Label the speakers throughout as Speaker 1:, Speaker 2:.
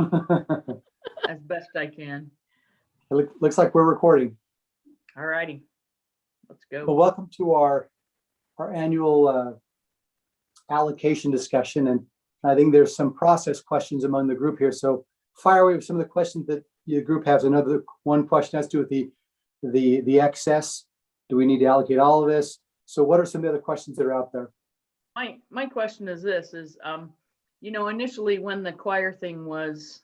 Speaker 1: as best I can.
Speaker 2: Looks like we're recording.
Speaker 1: All righty, let's go.
Speaker 2: Well, welcome to our annual allocation discussion. And I think there's some process questions among the group here. So fire away with some of the questions that your group has. Another one question has to do with the excess. Do we need to allocate all of this? So what are some of the other questions that are out there?
Speaker 1: My question is this, initially when the choir thing was,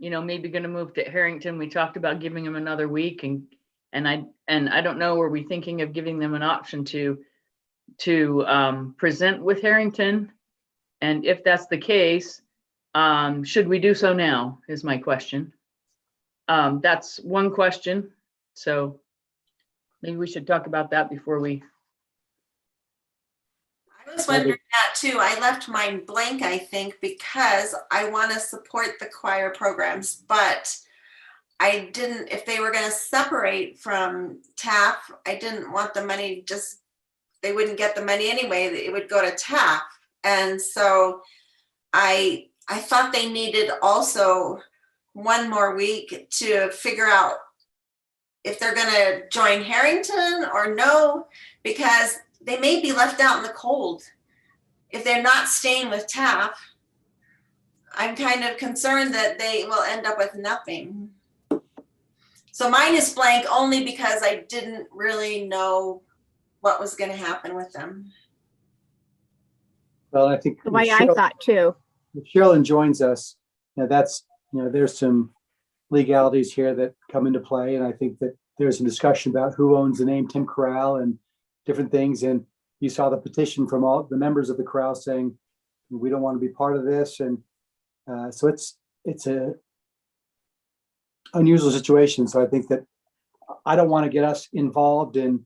Speaker 1: maybe going to move to Harrington, we talked about giving them another week, and I don't know, were we thinking of giving them an option to present with Harrington? And if that's the case, should we do so now is my question. That's one question. So maybe we should talk about that before we.
Speaker 3: I was wondering that too. I left mine blank, I think, because I want to support the choir programs, but I didn't, if they were going to separate from TAF, I didn't want the money they wouldn't get the money anyway. It would go to TAF. And so I thought they needed also one more week to figure out if they're going to join Harrington or no, because they may be left out in the cold. If they're not staying with TAF, I'm kind of concerned that they will end up with nothing. So mine is blank only because I didn't really know what was going to happen with them.
Speaker 2: Well, I think
Speaker 4: the way I thought too.
Speaker 2: If Sherilyn joins us, there's some legalities here that come into play. And I think that there's a discussion about who owns the name Tim Corral and different things. And you saw the petition from all the members of the corral saying, we don't want to be part of this. And so it's a unusual situation. So I think that I don't want to get us involved in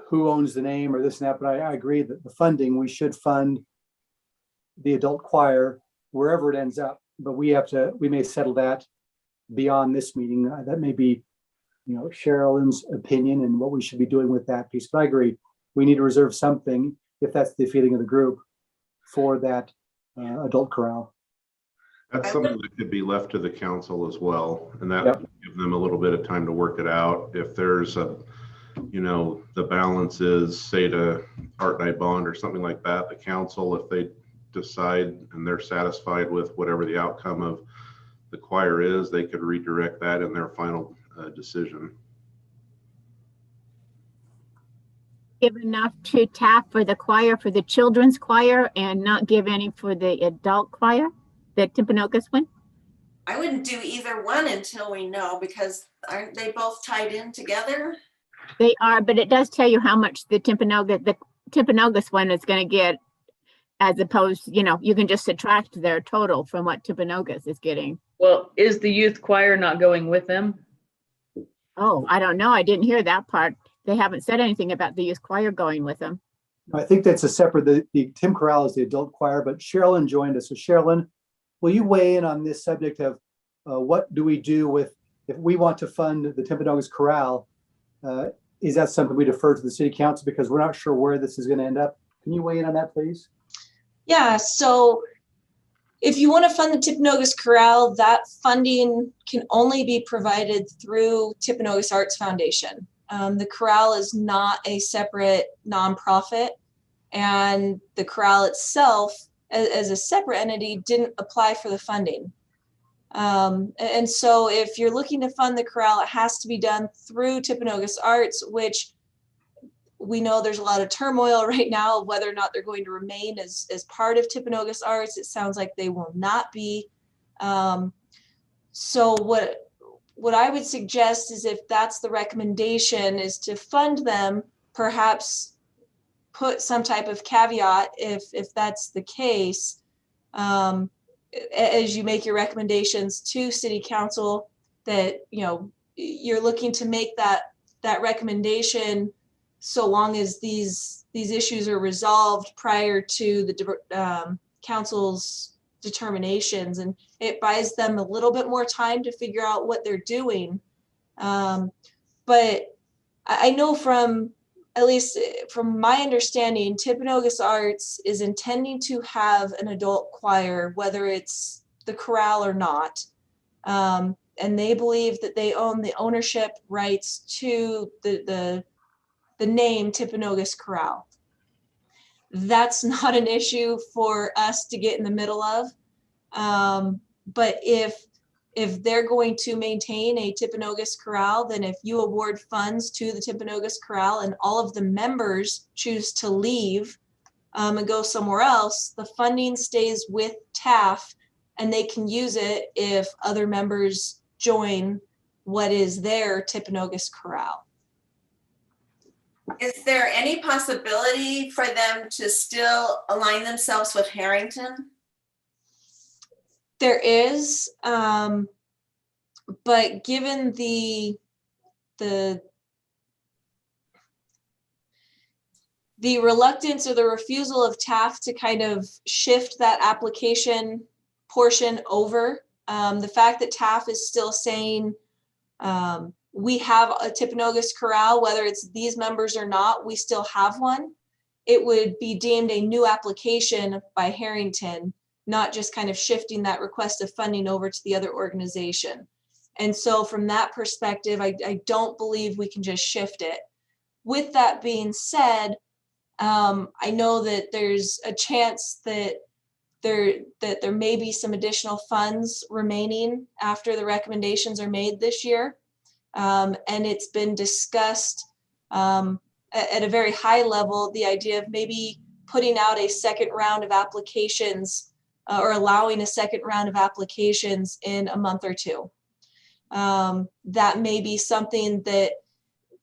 Speaker 2: who owns the name or this and that, but I agree that the funding, we should fund the adult choir wherever it ends up, but we may settle that beyond this meeting. That may be, Sherilyn's opinion and what we should be doing with that piece. But I agree, we need to reserve something, if that's the feeling of the group, for that adult chorale.
Speaker 5: That's something that could be left to the council as well, and that
Speaker 2: Yep.
Speaker 5: would give them a little bit of time to work it out. If there's the balance is, say, to Art Night Bond or something like that, the council, if they decide and they're satisfied with whatever the outcome of the choir is, they could redirect that in their final decision.
Speaker 4: Give enough to TAF for the choir, for the children's choir, and not give any for the adult choir, the Timpanogos one?
Speaker 3: I wouldn't do either one until we know, because aren't they both tied in together?
Speaker 4: They are, but it does tell you how much the Timpanogos one is going to get, as opposed, you can just subtract their total from what Timpanogos is getting.
Speaker 1: Well, is the youth choir not going with them?
Speaker 4: Oh, I don't know. I didn't hear that part. They haven't said anything about the youth choir going with them.
Speaker 2: I think that's a separate, the Tim Corral is the adult choir, but Sherilyn joined us. So Sherilyn, will you weigh in on this subject of what do we do with, if we want to fund the Timpanogos Chorale, is that something we defer to the city council because we're not sure where this is going to end up? Can you weigh in on that, please?
Speaker 6: Yeah, so if you want to fund the Timpanogos Chorale, that funding can only be provided through Timpanogos Arts Foundation. The chorale is not a separate nonprofit, and the chorale itself, as a separate entity, didn't apply for the funding. And so if you're looking to fund the chorale, it has to be done through Timpanogos Arts, which we know there's a lot of turmoil right now of whether or not they're going to remain as part of Timpanogos Arts. It sounds like they will not be. So what I would suggest is, if that's the recommendation, is to fund them, perhaps put some type of caveat if that's the case, as you make your recommendations to city council, that you're looking to make that recommendation so long as these issues are resolved prior to the council's determinations, and it buys them a little bit more time to figure out what they're doing. But I know, from at least from my understanding, Timpanogos Arts is intending to have an adult choir, whether it's the corral or not. And they believe that they own the ownership rights to the name Timpanogos Corral. That's not an issue for us to get in the middle of. But if they're going to maintain a Timpanogos Corral, then if you award funds to the Timpanogos Corral and all of the members choose to leave and go somewhere else, the funding stays with TAF and they can use it if other members join what is their Timpanogos Corral.
Speaker 3: Is there any possibility for them to still align themselves with Harrington?
Speaker 6: There is, but given the reluctance or the refusal of TAF to kind of shift that application portion over, the fact that TAF is still saying we have a Timpanogos Corral, whether it's these members or not, we still have one, it would be deemed a new application by Harrington, not just kind of shifting that request of funding over to the other organization. And so from that perspective, I don't believe we can just shift it. With that being said, I know that there's a chance that there may be some additional funds remaining after the recommendations are made this year. And it's been discussed at a very high level, the idea of maybe putting out a second round of applications or allowing a second round of applications in a month or two. That may be something that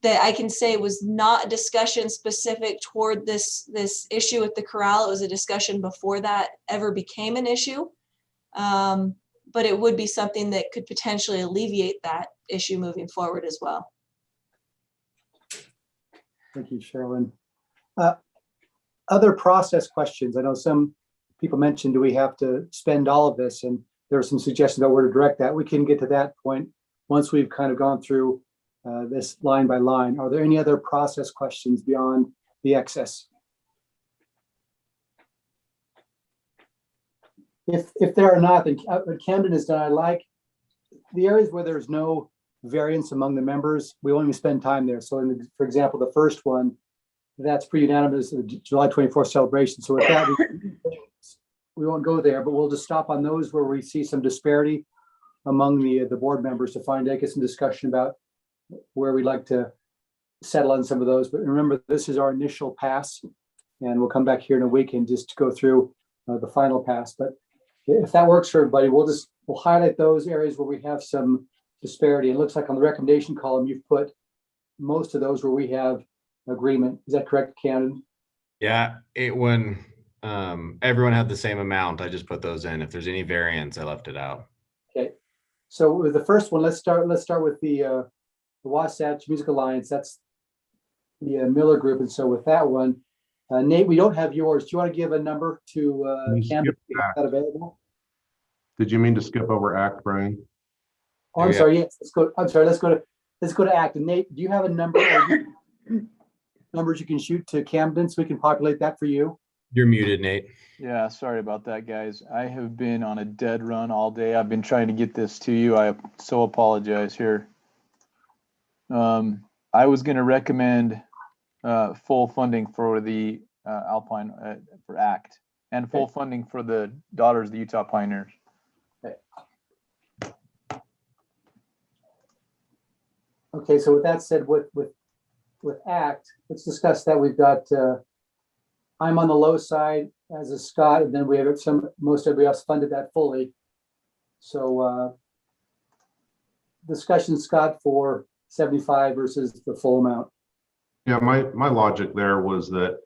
Speaker 6: I can say was not a discussion specific toward this issue with the corral. It was a discussion before that ever became an issue. But it would be something that could potentially alleviate that issue moving forward as well.
Speaker 2: Thank you, Sherilyn. Other process questions. I know some people mentioned, do we have to spend all of this? And there are some suggestions about where to direct that. We can get to that point once we've kind of gone through this line by line. Are there any other process questions beyond the excess? If there are not, then what Camden has done, I like the areas where there's no variance among the members, we won't even spend time there. So for example, the first one, that's pretty unanimous, the July 24th celebration. So with that, we won't go there, but we'll just stop on those where we see some disparity among the board members to get some discussion about where we'd like to settle on some of those. But remember, this is our initial pass, and we'll come back here in a week and just go through the final pass. But if that works for everybody, we'll highlight those areas where we have some disparity. It looks like on the recommendation column, you've put most of those where we have agreement. Is that correct, Camden?
Speaker 7: Yeah, when everyone had the same amount, I just put those in. If there's any variance, I left it out.
Speaker 2: Okay. So with the first one, let's start with the Wasatch Music Alliance. That's the Miller Group. And so with that one, Nate, we don't have yours. Do you want to give a number to Camden? Is that available?
Speaker 5: Did you mean to skip over ACT, Brian?
Speaker 2: Oh, I'm sorry. Yes, let's go. I'm sorry. Let's go to ACT. And Nate, do you have a number? Numbers you can shoot to Camden so we can populate that for you?
Speaker 7: You're muted, Nate.
Speaker 8: Yeah, sorry about that, guys. I have been on a dead run all day. I've been trying to get this to you. I so apologize here. I was going to recommend full funding for the Alpine for ACT and full funding for the Daughters of the Utah Pioneers.
Speaker 2: Okay, so with that said, with ACT, let's discuss that. We've got I'm on the low side as a Scott, and then we have most everybody else funded that fully. So discussion, Scott, for 75 versus the full amount.
Speaker 5: Yeah, my logic there was that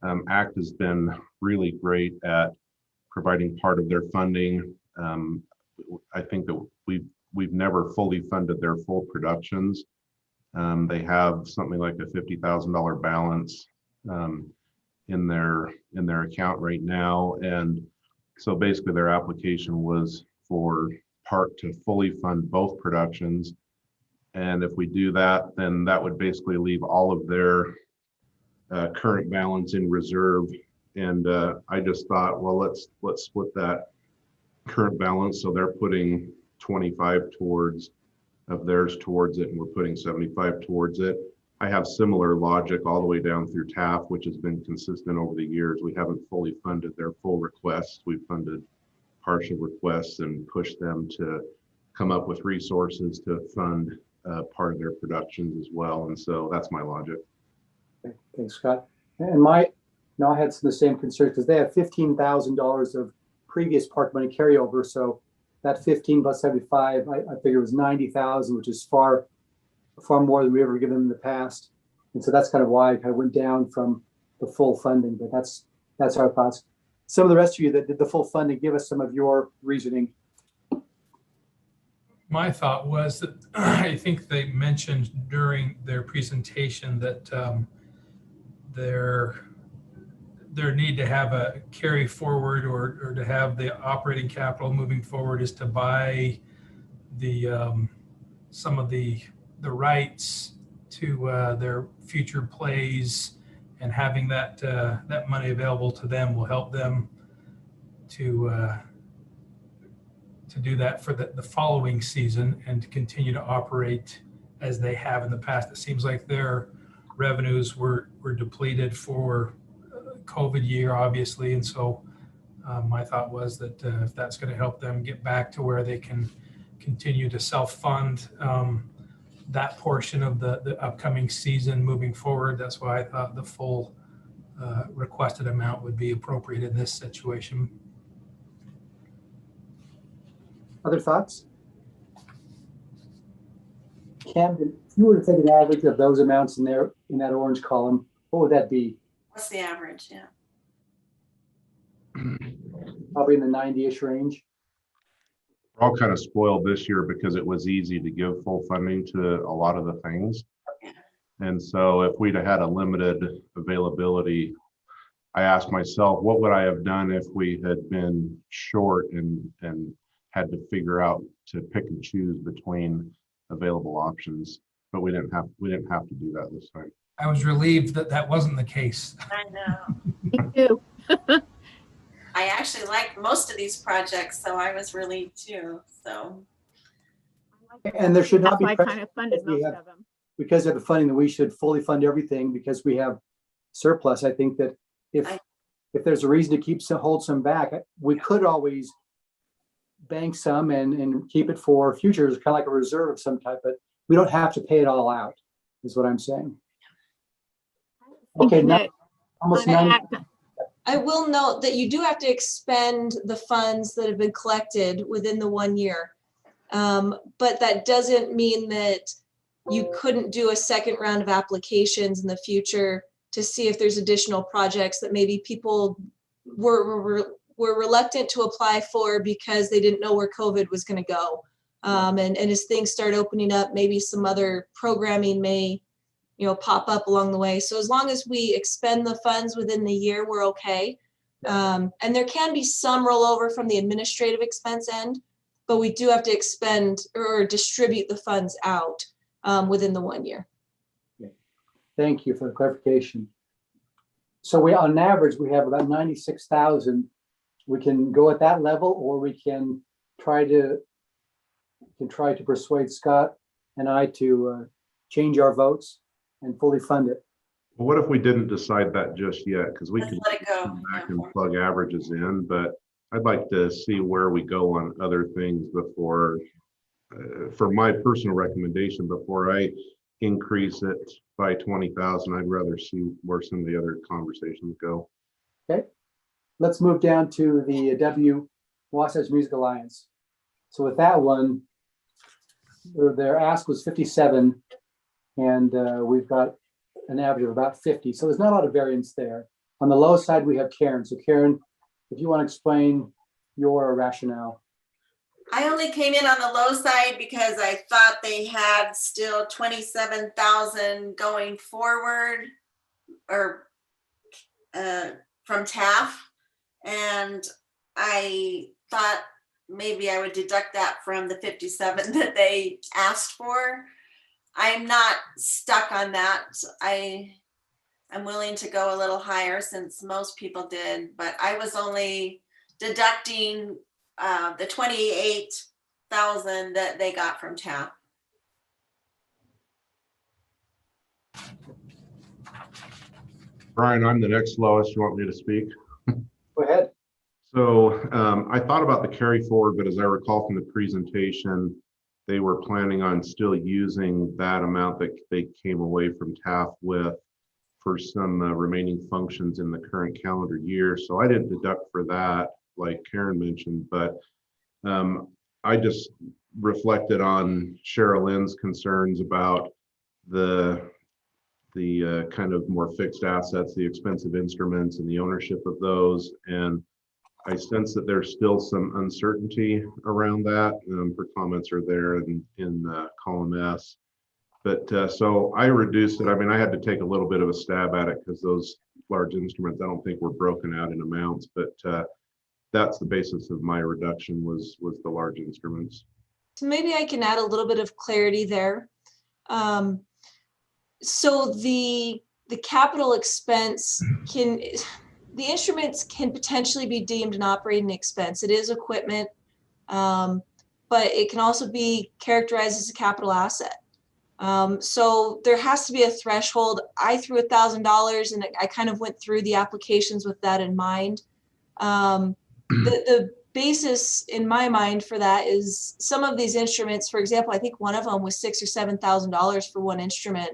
Speaker 5: ACT has been really great at providing part of their funding. I think that we've never fully funded their full productions. They have something like a $50,000 balance in their account right now, and so basically their application was for PARC to fully fund both productions. And if we do that, then that would basically leave all of their current balance in reserve. And I just thought, well, let's split that current balance. So they're putting 25 towards of theirs towards it, and we're putting 75 towards it. I have similar logic all the way down through TAF, which has been consistent over the years. We haven't fully funded their full requests. We've funded partial requests and pushed them to come up with resources to fund part of their productions as well. And so that's my logic.
Speaker 2: Okay, thanks, Scott. And I had some of the same concerns because they have $15,000 of previous park money carryover. So that 15 plus 75, I figure was 90,000, which is far more than we ever given them in the past. And so that's kind of why I kind of went down from the full funding, but that's our thoughts. Some of the rest of you that did the full funding, give us some of your reasoning.
Speaker 9: My thought was that I think they mentioned during their presentation that their need to have a carry forward or to have the operating capital moving forward is to buy the some of the rights to their future plays, and having that that money available to them will help them to do that for the following season and to continue to operate as they have in the past. It seems like their revenues were depleted for COVID year, obviously. And so my thought was that if that's going to help them get back to where they can continue to self-fund that portion of the upcoming season moving forward, that's why I thought the full requested amount would be appropriate in this situation.
Speaker 2: Other thoughts? Camden, if you were to take an average of those amounts in there in that orange column, what would that be?
Speaker 3: What's the average? Yeah.
Speaker 2: Probably in the 90-ish range.
Speaker 5: We're all kind of spoiled this year because it was easy to give full funding to a lot of the things. And so if we'd have had a limited availability, I asked myself, what would I have done if we had been short and had to figure out to pick and choose between available options? But we didn't have to do that this time.
Speaker 9: I was relieved that that wasn't the case.
Speaker 3: I know.
Speaker 4: Me too.
Speaker 3: I actually liked most of these projects, so I was relieved too. So.
Speaker 2: And there should not
Speaker 4: That's
Speaker 2: be
Speaker 4: why I
Speaker 2: pressure
Speaker 4: kind of funded
Speaker 2: we
Speaker 4: most
Speaker 2: have-
Speaker 4: of them.
Speaker 2: because of the funding that we should fully fund everything because we have surplus. I think that if there's a reason to hold some back, we could always bank some and keep it for futures, kind of like a reserve of some type, but we don't have to pay it all out, is what I'm saying. Okay,
Speaker 4: Thinking
Speaker 2: now
Speaker 4: that
Speaker 2: almost
Speaker 4: on
Speaker 2: 90.
Speaker 4: that-
Speaker 6: I will note that you do have to expend the funds that have been collected within the 1 year. But that doesn't mean that you couldn't do a second round of applications in the future to see if there's additional projects that maybe people were reluctant to apply for because they didn't know where COVID was going to go. And as things start opening up, maybe some other programming may pop up along the way. So as long as we expend the funds within the year, we're okay. And there can be some rollover from the administrative expense end, but we do have to expend or distribute the funds out within the 1 year.
Speaker 2: Thank you for the clarification. So on average, we have about 96,000. We can go at that level, or we can try to persuade Scott and I to change our votes and fully fund it.
Speaker 5: Well, what if we didn't decide that just yet? Because we
Speaker 3: Let's
Speaker 5: could
Speaker 3: let it go.
Speaker 5: come back and plug averages in, but I'd like to see where we go on other things before, for my personal recommendation, before I increase it by 20,000, I'd rather see where some of the other conversations go.
Speaker 2: Okay, let's move down to the Wasatch Music Alliance. So with that one, their ask was 57, and we've got an average of about 50. So there's not a lot of variance there. On the low side, we have Karen. So Karen, if you want to explain your rationale.
Speaker 3: I only came in on the low side because I thought they had still 27,000 going forward or from TAF. And I thought maybe I would deduct that from the 57 that they asked for. I'm not stuck on that. I'm willing to go a little higher since most people did, but I was only deducting the 28,000 that they got from TAF.
Speaker 5: Brian, I'm the next lowest. You want me to speak?
Speaker 2: Go ahead.
Speaker 5: So I thought about the carry forward, but as I recall from the presentation, they were planning on still using that amount that they came away from TAF with for some remaining functions in the current calendar year. So I didn't deduct for that, like Karen mentioned, but I just reflected on Cheryl Lynn's concerns about the kind of more fixed assets, the expensive instruments and the ownership of those. And I sense that there's still some uncertainty around that. Her comments are there in column S. But so I reduced it. I mean, I had to take a little bit of a stab at it because those large instruments, I don't think were broken out in amounts, but that's the basis of my reduction was the large instruments.
Speaker 6: So maybe I can add a little bit of clarity there. So the capital expense the instruments can potentially be deemed an operating expense. It is equipment, but it can also be characterized as a capital asset. So there has to be a threshold. I threw $1,000 and I kind of went through the applications with that in mind. The basis in my mind for that is some of these instruments, for example, I think one of them was $6,000 or $7,000 for one instrument.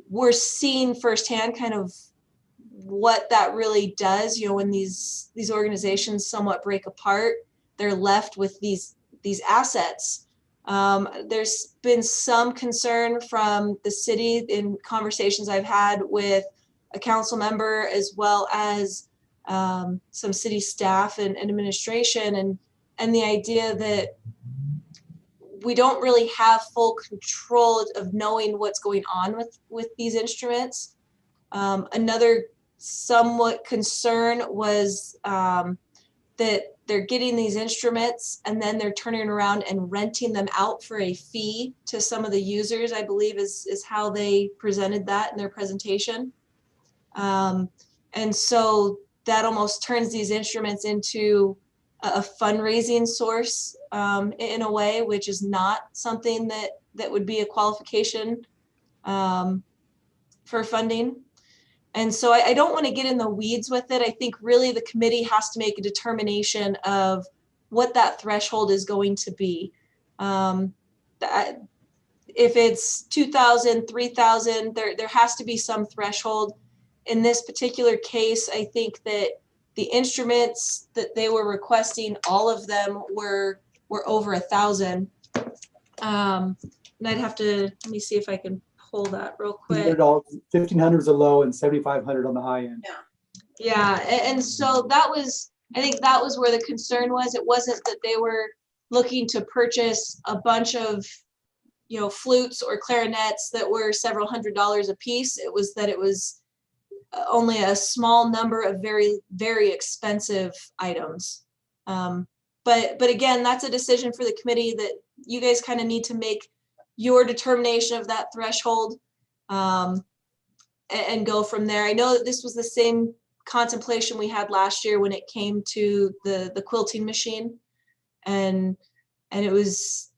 Speaker 6: We're seeing firsthand kind of what that really does. You know, when these organizations somewhat break apart, they're left with these assets. There's been some concern from the city in conversations I've had with a council member as well as some city staff and administration, and the idea that we don't really have full control of knowing what's going on with these instruments. Another somewhat concern was that they're getting these instruments and then they're turning around and renting them out for a fee to some of the users, I believe is how they presented that in their presentation. And so that almost turns these instruments into a fundraising source in a way, which is not something that would be a qualification for funding. And so I don't want to get in the weeds with it. I think really the committee has to make a determination of what that threshold is going to be. If it's 2,000, 3,000, there has to be some threshold. In this particular case, I think that the instruments that they were requesting, all of them were over 1,000. And I'd have to, let me see if I can pull that real quick.
Speaker 2: $1,500 is a low and 7,500 on the high end.
Speaker 6: Yeah, and so that was, I think that was where the concern was. It wasn't that they were looking to purchase a bunch of, you know, flutes or clarinets that were several $100s a piece. It was that it was only a small number of very, very expensive items. But again, that's a decision for the committee that you guys kind of need to make your determination of that threshold and go from there. I know that this was the same contemplation we had last year when it came to the quilting machine. And it was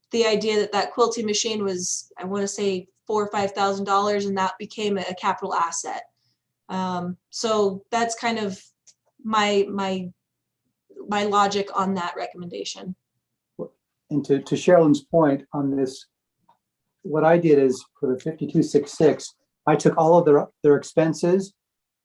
Speaker 6: the idea that quilting machine was, I want to say $4,000 or $5,000, and that became a capital asset. So that's kind of my logic on that recommendation.
Speaker 2: And to Sherilyn's point on this, what I did is for the 5266, I took all of their expenses,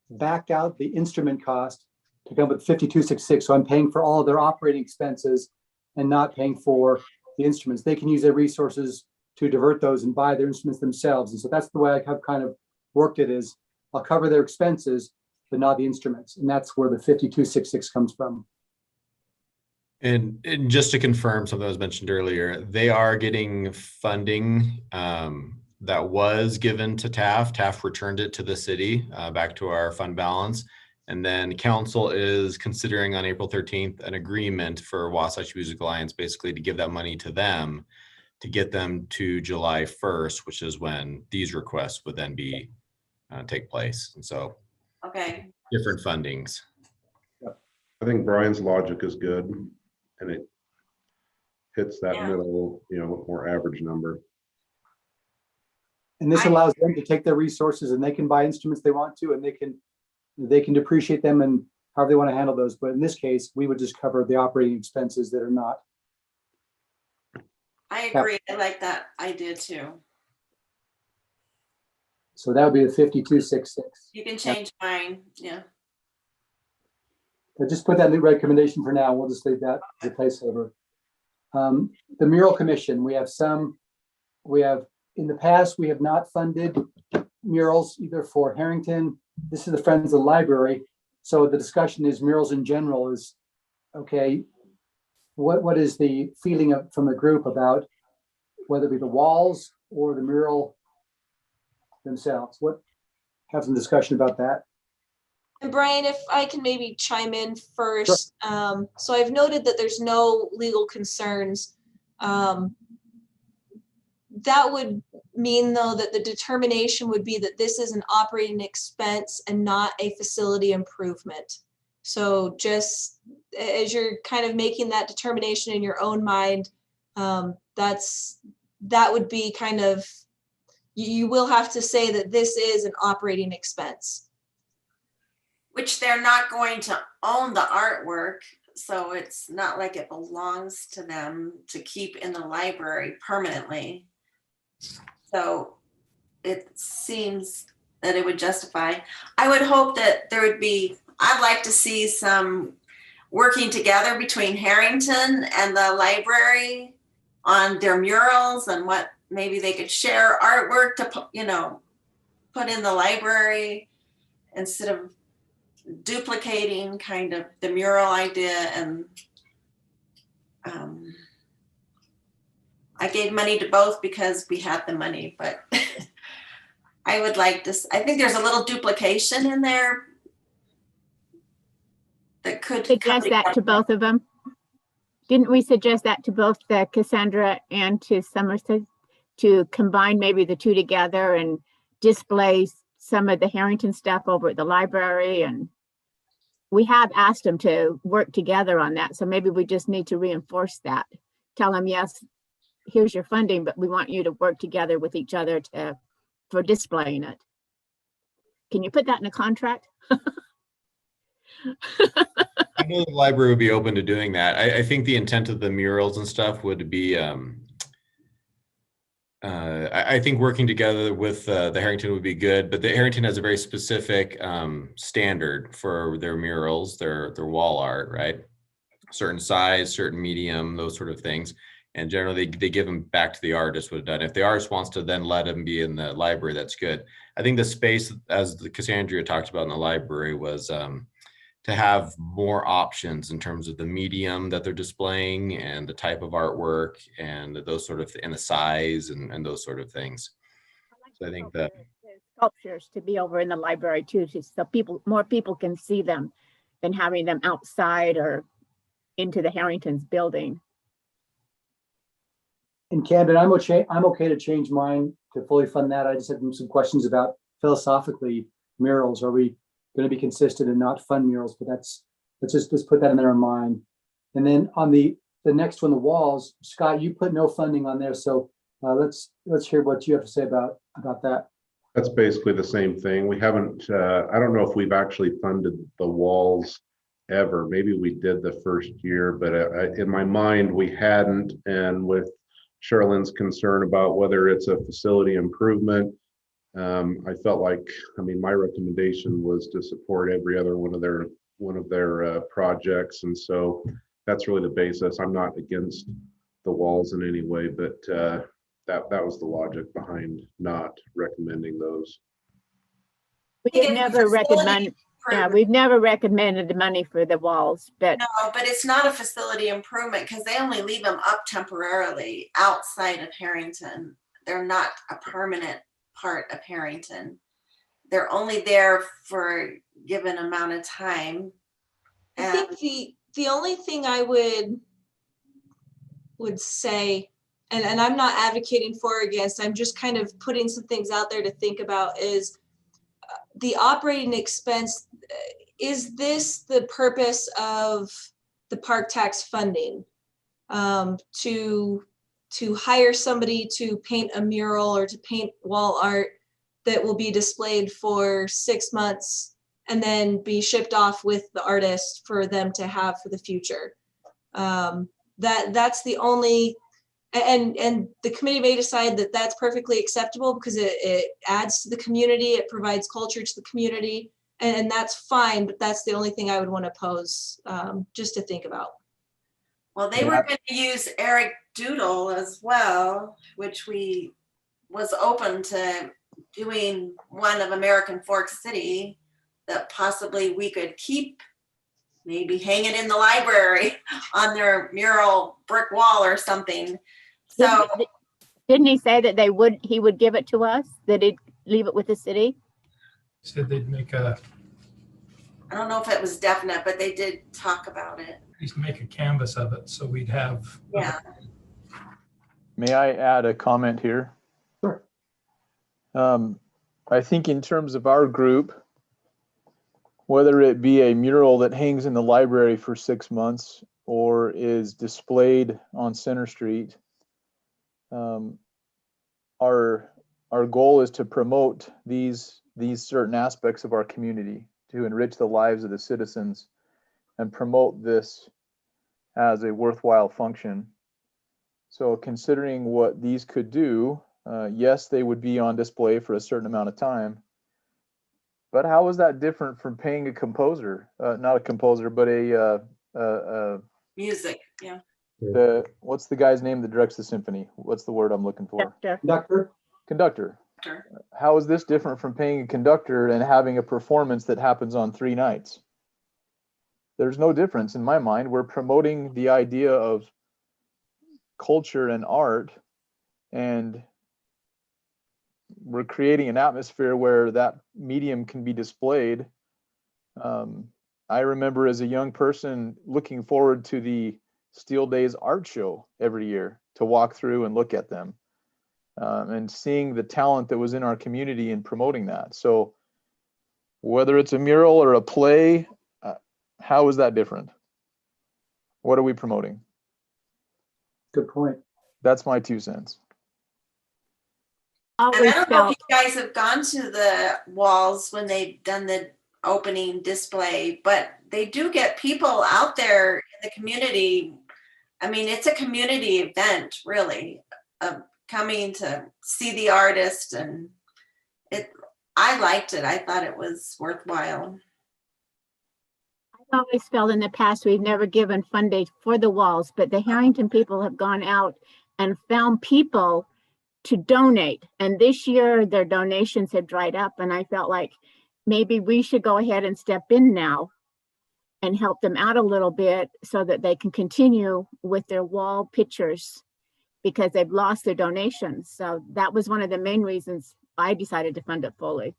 Speaker 2: backed out the instrument cost to come with 5266. So I'm paying for all of their operating expenses and not paying for the instruments. They can use their resources to divert those and buy their instruments themselves. And so that's the way I have kind of worked it is I'll cover their expenses, but not the instruments. And that's where the 5266 comes from.
Speaker 7: And just to confirm something that was mentioned earlier, they are getting funding that was given to TAF. TAF returned it to the city back to our fund balance. And then council is considering on April 13th an agreement for Wasatch Music Alliance, basically to give that money to them to get them to July 1st, which is when these requests would then be take place. And so
Speaker 3: Okay.
Speaker 7: different fundings.
Speaker 5: I think Brian's logic is good, and it hits that
Speaker 3: Yeah.
Speaker 5: middle, more average number.
Speaker 2: And this allows them to take their resources and they can buy instruments they want to, and they can depreciate them and however they want to handle those. But in this case, we would just cover the operating expenses that are not.
Speaker 3: I agree. I like that idea too.
Speaker 2: So that would be the 5266.
Speaker 3: You can change mine. Yeah.
Speaker 2: But just put that new recommendation for now. We'll just leave that as a placeholder. The mural commission, we have in the past, we have not funded murals either for Harrington. This is the Friends of the Library. So the discussion is murals in general is, okay, what is the feeling from the group about whether it be the walls or the mural themselves? Have some discussion about that.
Speaker 6: And Brian, if I can maybe chime in first. Sure. So I've noted that there's no legal concerns. That would mean, though, that the determination would be that this is an operating expense and not a facility improvement. So just as you're kind of making that determination in your own mind, that would be kind of, you will have to say that this is an operating expense.
Speaker 3: Which they're not going to own the artwork. So it's not like it belongs to them to keep in the library permanently. So it seems that it would justify. I would hope that I'd like to see some working together between Harrington and the library on their murals and what maybe they could share artwork to, put in the library instead of duplicating kind of the mural idea. And I gave money to both because we had the money, but I would like to, I think there's a little duplication in there that could
Speaker 4: suggest that to both of them. Didn't we suggest that to both the Cassandra and to Somerset to combine maybe the two together and display some of the Harrington stuff over at the library? And we have asked them to work together on that. So maybe we just need to reinforce that. Tell them, yes, here's your funding, but we want you to work together with each other for displaying it. Can you put that in a contract?
Speaker 7: I know the library would be open to doing that. I think the intent of the murals and stuff would be, I think working together with the Harrington would be good, but the Harrington has a very specific standard for their murals, their wall art, right? Certain size, certain medium, those sort of things. And generally they give them back to the artist would have done. If the artist wants to then let them be in the library, that's good. I think the space, as the Cassandra talked about in the library, was to have more options in terms of the medium that they're displaying and the type of artwork and those sort of, and the size and those sort of things. So I think that
Speaker 4: sculptures to be over in the library too, so more people can see them than having them outside or into the Harrington's building.
Speaker 2: And Camden, I'm okay to change mine to fully fund that. I just had some questions about philosophically murals. Are we going to be consistent and not fund murals? But let's just put that in their mind. And then on the next one, the walls, Scott, you put no funding on there. So let's hear what you have to say about that.
Speaker 5: That's basically the same thing. We haven't, I don't know if we've actually funded the walls ever. Maybe we did the first year, but in my mind, we hadn't. And with Sherilyn's concern about whether it's a facility improvement, I felt like, my recommendation was to support every other one of their projects. And so that's really the basis. I'm not against the walls in any way, but that was the logic behind not recommending those.
Speaker 4: We've never recommended the money for the walls, but
Speaker 3: no, but it's not a facility improvement because they only leave them up temporarily outside of Harrington. They're not a permanent part of Harrington. They're only there for a given amount of time.
Speaker 6: I think the only thing I would say, and I'm not advocating for or against, I'm just kind of putting some things out there to think about, is the operating expense. is this the purpose of the park tax funding? To hire somebody to paint a mural or to paint wall art that will be displayed for 6 months and then be shipped off with the artist for them to have for the future. That's the only, and the committee may decide that that's perfectly acceptable because it adds to the community, it provides culture to the community, and that's fine, but that's the only thing I would want to pose, just to think about.
Speaker 3: Well, they were going to use Eric Doodle as well, which was open to doing one of American Fork City that possibly we could keep, maybe hang it in the library on their mural brick wall or something. So
Speaker 4: Didn't he say that he would give it to us, that he'd leave it with the city?
Speaker 9: Said they'd make
Speaker 3: I don't know if it was definite, but they did talk about it.
Speaker 9: at least make a canvas of it, so we'd have.
Speaker 3: Yeah.
Speaker 8: May I add a comment here?
Speaker 2: Sure.
Speaker 8: I think in terms of our group, whether it be a mural that hangs in the library for 6 months or is displayed on Center Street, our goal is to promote these certain aspects of our community, to enrich the lives of the citizens and promote this as a worthwhile function. So considering what these could do, yes, they would be on display for a certain amount of time, but how is that different from paying a composer, not a composer, but a
Speaker 3: Music, yeah.
Speaker 8: what's the guy's name that directs the symphony? What's the word I'm looking for?
Speaker 2: Conductor.
Speaker 8: Conductor. How is this different from paying a conductor and having a performance that happens on 3 nights? There's no difference in my mind. We're promoting the idea of culture and art, and we're creating an atmosphere where that medium can be displayed. I remember as a young person looking forward to the Steel Days art show every year to walk through and look at them, and seeing the talent that was in our community and promoting that. So whether it's a mural or a play, how is that different? What are we promoting?
Speaker 2: Good point.
Speaker 8: That's my 2 cents.
Speaker 3: And I
Speaker 4: Always
Speaker 3: don't know if
Speaker 4: felt,
Speaker 3: you guys have gone to the walls when they've done the opening display, but they do get people out there in the community. I mean, it's a community event, really, coming to see the artist, and I liked it. I thought it was worthwhile.
Speaker 4: I've always felt in the past, we've never given funding for the walls, but the Harrington people have gone out and found people to donate. And this year their donations had dried up, and I felt like maybe we should go ahead and step in now and help them out a little bit so that they can continue with their wall pictures, because they've lost their donations. So that was one of the main reasons I decided to fund it fully.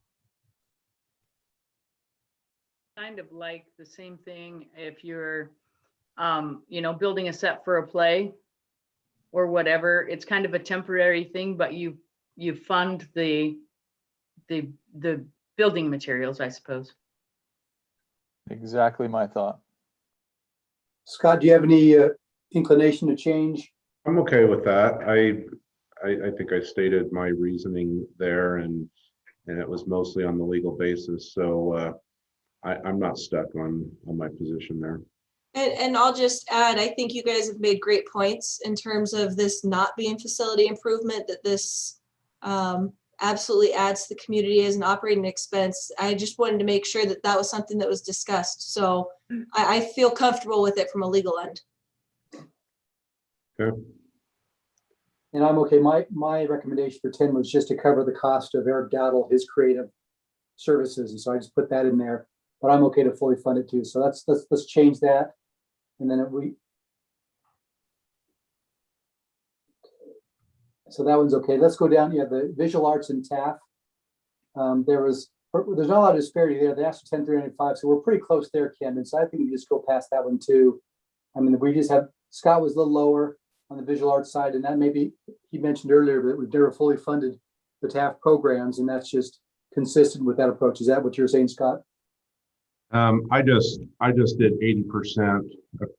Speaker 1: Kind of like the same thing if you're, building a set for a play or whatever. It's kind of a temporary thing, but you fund the building materials, I suppose.
Speaker 8: Exactly my thought.
Speaker 2: Scott, do you have any inclination to change?
Speaker 5: I'm okay with that. I think I stated my reasoning there, and it was mostly on the legal basis. So I'm not stuck on my position there.
Speaker 6: And I'll just add, I think you guys have made great points in terms of this not being facility improvement, that this absolutely adds to the community as an operating expense. I just wanted to make sure that that was something that was discussed. So I feel comfortable with it from a legal end.
Speaker 5: Okay.
Speaker 2: And I'm okay. My recommendation for 10 was just to cover the cost of Eric Dowdle, his creative services. And so I just put that in there, but I'm okay to fully fund it too. So let's change that. And then so that one's okay. Let's go down. Yeah, the visual arts in TAF. There's not a lot of disparity there. They asked for 10,395, so we're pretty close there, Ken. And so I think we just go past that one too. I mean, we just have, Scott was a little lower on the visual arts side, and that maybe he mentioned earlier that we've never fully funded the TAF programs, and that's just consistent with that approach. Is that what you're saying, Scott?
Speaker 5: I just did 80%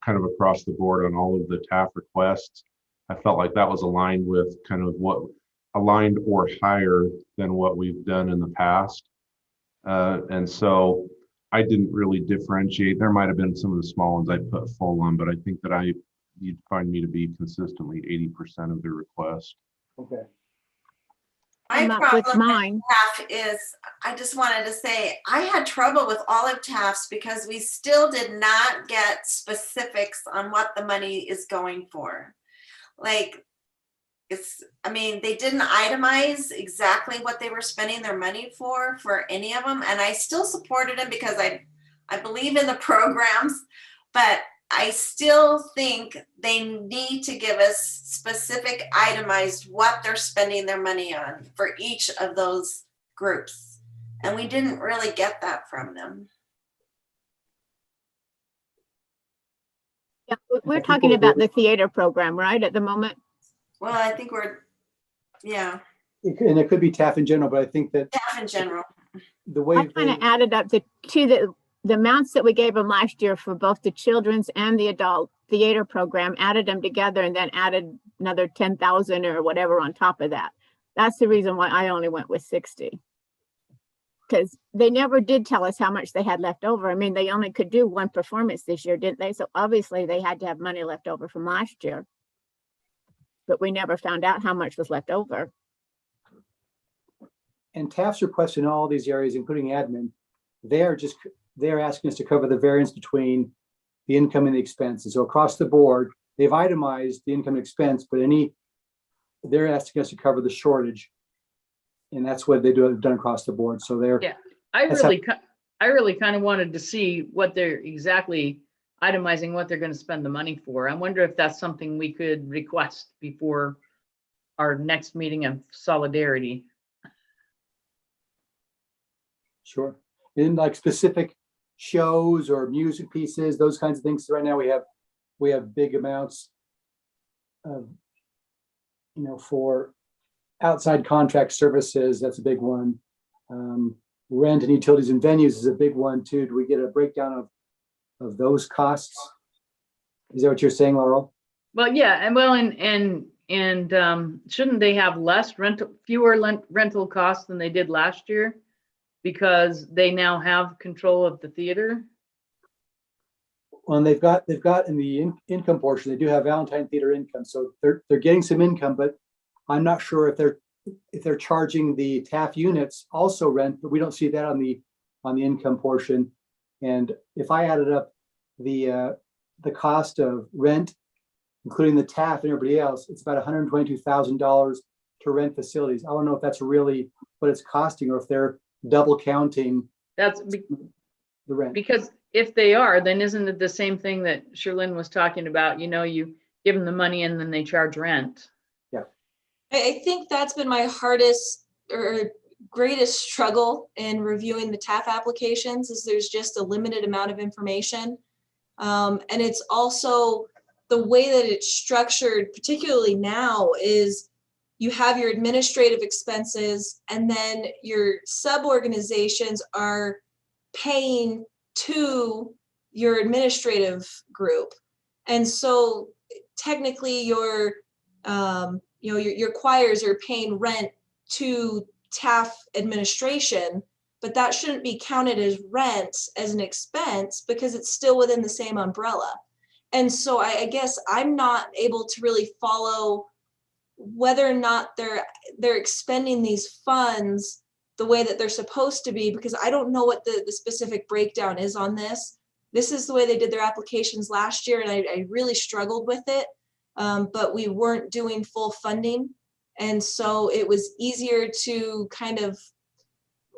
Speaker 5: kind of across the board on all of the TAF requests. I felt like that was aligned with kind of what aligned or higher than what we've done in the past. And so I didn't really differentiate. There might have been some of the small ones I put full on, but I think that you'd find me to be consistently 80% of the request.
Speaker 2: Okay.
Speaker 3: My
Speaker 4: Come up with
Speaker 3: problem
Speaker 4: mine.
Speaker 3: with TAF is, I just wanted to say, I had trouble with all of TAF's because we still did not get specifics on what the money is going for. Like, I mean, they didn't itemize exactly what they were spending their money for any of them. And I still supported them because I believe in the programs, but I still think they need to give us specific itemized what they're spending their money on for each of those groups. And we didn't really get that from them.
Speaker 4: Yeah, we're talking about the theater program, right, at the moment?
Speaker 3: Well, I think yeah.
Speaker 2: And it could be TAF in general, but I think that
Speaker 3: TAF in general.
Speaker 2: the way
Speaker 4: I kind of added up the amounts that we gave them last year for both the children's and the adult theater program, added them together and then added another 10,000 or whatever on top of that. That's the reason why I only went with 60. Because they never did tell us how much they had left over. I mean, they only could do one performance this year, didn't they? So obviously they had to have money left over from last year. But we never found out how much was left over.
Speaker 2: and TAF's request in all these areas, including admin, they're asking us to cover the variance between the income and the expenses. So across the board, they've itemized the income and expense, but they're asking us to cover the shortage. And that's what they done across the board. So they're,
Speaker 1: Yeah, I really kind of wanted to see what they're exactly itemizing, what they're going to spend the money for. I wonder if that's something we could request before our next meeting of solidarity.
Speaker 2: sure. In like specific shows or music pieces, those kinds of things. So right now we have big amounts of, for outside contract services. That's a big one. Rent and utilities and venues is a big one too. Do we get a breakdown of those costs? Is that what you're saying, Laurel?
Speaker 1: Well, yeah, and shouldn't they have fewer rental costs than they did last year? Because they now have control of the theater.
Speaker 2: Well, and they've got in the income portion, they do have Valentine Theater income. So they're getting some income, but I'm not sure if they're charging the TAF units also rent, but we don't see that on the income portion. And if I added up the cost of rent, including the TAF and everybody else, it's about $122,000 to rent facilities. I don't know if that's really what it's costing or if they're double counting
Speaker 1: That's
Speaker 2: the rent.
Speaker 1: because if they are, then isn't it the same thing that Sherlyn was talking about? You give them the money and then they charge rent.
Speaker 2: Yeah.
Speaker 6: I think that's been my hardest or greatest struggle in reviewing the TAF applications is there's just a limited amount of information. And it's also the way that it's structured, particularly now, is you have your administrative expenses and then your sub-organizations are paying to your administrative group. And so technically your choirs are paying rent to TAF administration, but that shouldn't be counted as rent as an expense because it's still within the same umbrella. And so I guess I'm not able to really follow whether or not they're expending these funds the way that they're supposed to be, because I don't know what the specific breakdown is on this. This is the way they did their applications last year, and I really struggled with it, but we weren't doing full funding. And so it was easier to kind of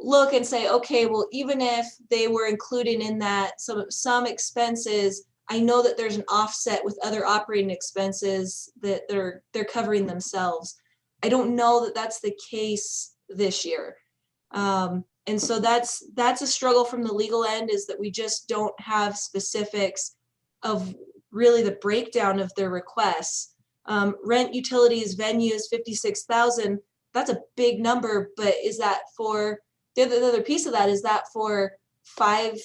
Speaker 6: look and say, okay, well, even if they were including in that some expenses, I know that there's an offset with other operating expenses that they're covering themselves. I don't know that that's the case this year. And so that's a struggle from the legal end, is that we just don't have specifics of really the breakdown of their requests. Rent, utilities, venues, 56,000, that's a big number, but is that for, the other piece of that, is that for 5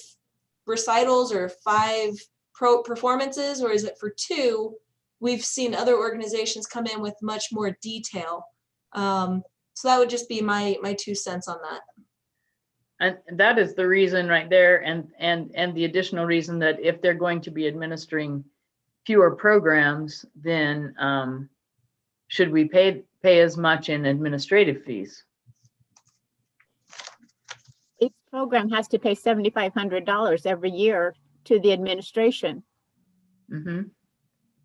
Speaker 6: recitals or 5 performances, or is it for 2? We've seen other organizations come in with much more detail. So that would just be my 2 cents on that.
Speaker 1: And that is the reason right there, and the additional reason that if they're going to be administering fewer programs, then should we pay as much in administrative fees?
Speaker 4: Each program has to pay $7,500 every year to the administration,
Speaker 1: Mm-hmm.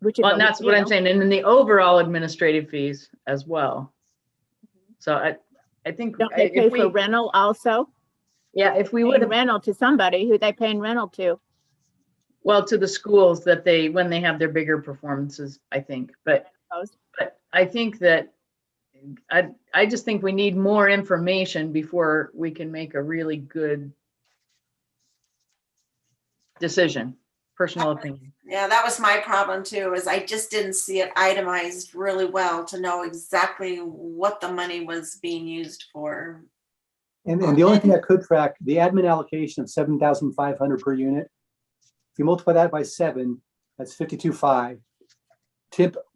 Speaker 4: which is
Speaker 1: Well, and that's what I'm saying, and then the overall administrative fees as well. So I think
Speaker 4: Don't they pay
Speaker 1: if we,
Speaker 4: for rental also?
Speaker 1: yeah, if we would
Speaker 4: Paying
Speaker 1: have,
Speaker 4: rental to somebody, who they paying rental to?
Speaker 1: well, to the schools that when they have their bigger performances, I think, but I think that I just think we need more information before we can make a really good decision, personal opinion.
Speaker 3: Yeah, that was my problem too, is I just didn't see it itemized really well to know exactly what the money was being used for.
Speaker 2: And the only thing I could track, the admin allocation of 7,500 per unit. If you multiply that by 7, that's 52.5.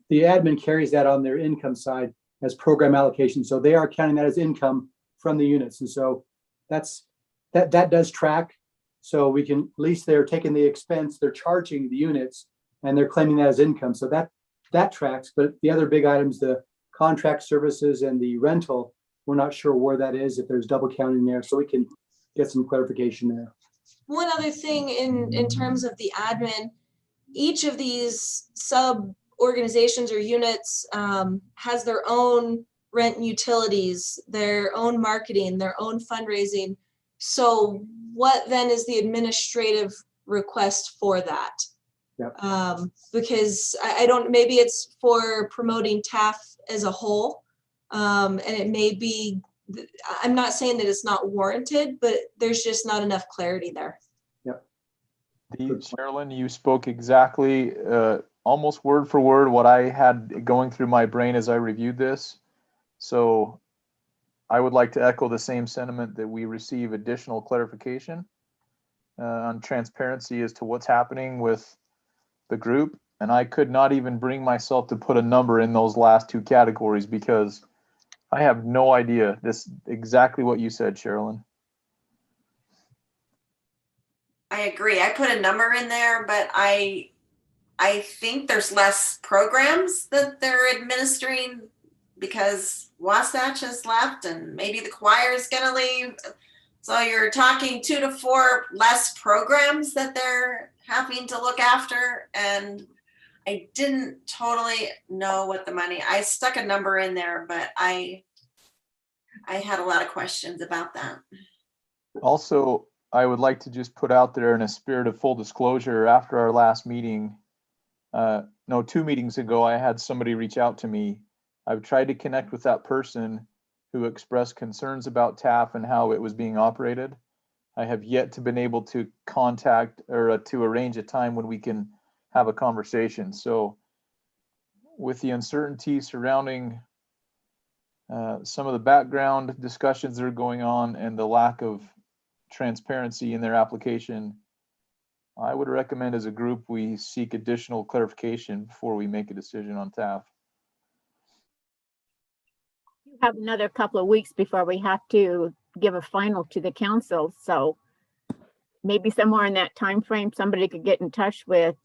Speaker 2: The admin carries that on their income side as program allocation. So they are counting that as income from the units. And so that does track. So we can, at least they're taking the expense, they're charging the units and they're claiming that as income. So that tracks. But the other big items, the contract services and the rental, we're not sure where that is, if there's double counting there. So we can get some clarification there.
Speaker 6: One other thing in terms of the admin, each of these sub organizations or units has their own rent and utilities, their own marketing, their own fundraising. So what then is the administrative request for that?
Speaker 2: Yep.
Speaker 6: Because I don't, maybe it's for promoting TAF as a whole. And it may be, I'm not saying that it's not warranted, but there's just not enough clarity there.
Speaker 2: Yep.
Speaker 8: Sherilyn, you spoke exactly, almost word for word what I had going through my brain as I reviewed this. So I would like to echo the same sentiment that we receive additional clarification on transparency as to what's happening with the group. And I could not even bring myself to put a number in those last 2 categories because I have no idea. This exactly what you said, Sherilyn.
Speaker 3: I agree. I put a number in there, but I think there's less programs that they're administering because Wasatch has left and maybe the choir is going to leave. So you're talking 2 to 4 less programs that they're having to look after. And I didn't totally know what the money, I stuck a number in there, but I had a lot of questions about that.
Speaker 8: Also, I would like to just put out there in a spirit of full disclosure, after our last meeting, 2 meetings ago, I had somebody reach out to me. I've tried to connect with that person who expressed concerns about TAF and how it was being operated. I have yet to been able to contact or to arrange a time when we can have a conversation. So with the uncertainty surrounding some of the background discussions that are going on and the lack of transparency in their application, I would recommend as a group we seek additional clarification before we make a decision on TAF.
Speaker 4: You have another couple of weeks before we have to give a final to the council. So maybe somewhere in that time frame, somebody could get in touch with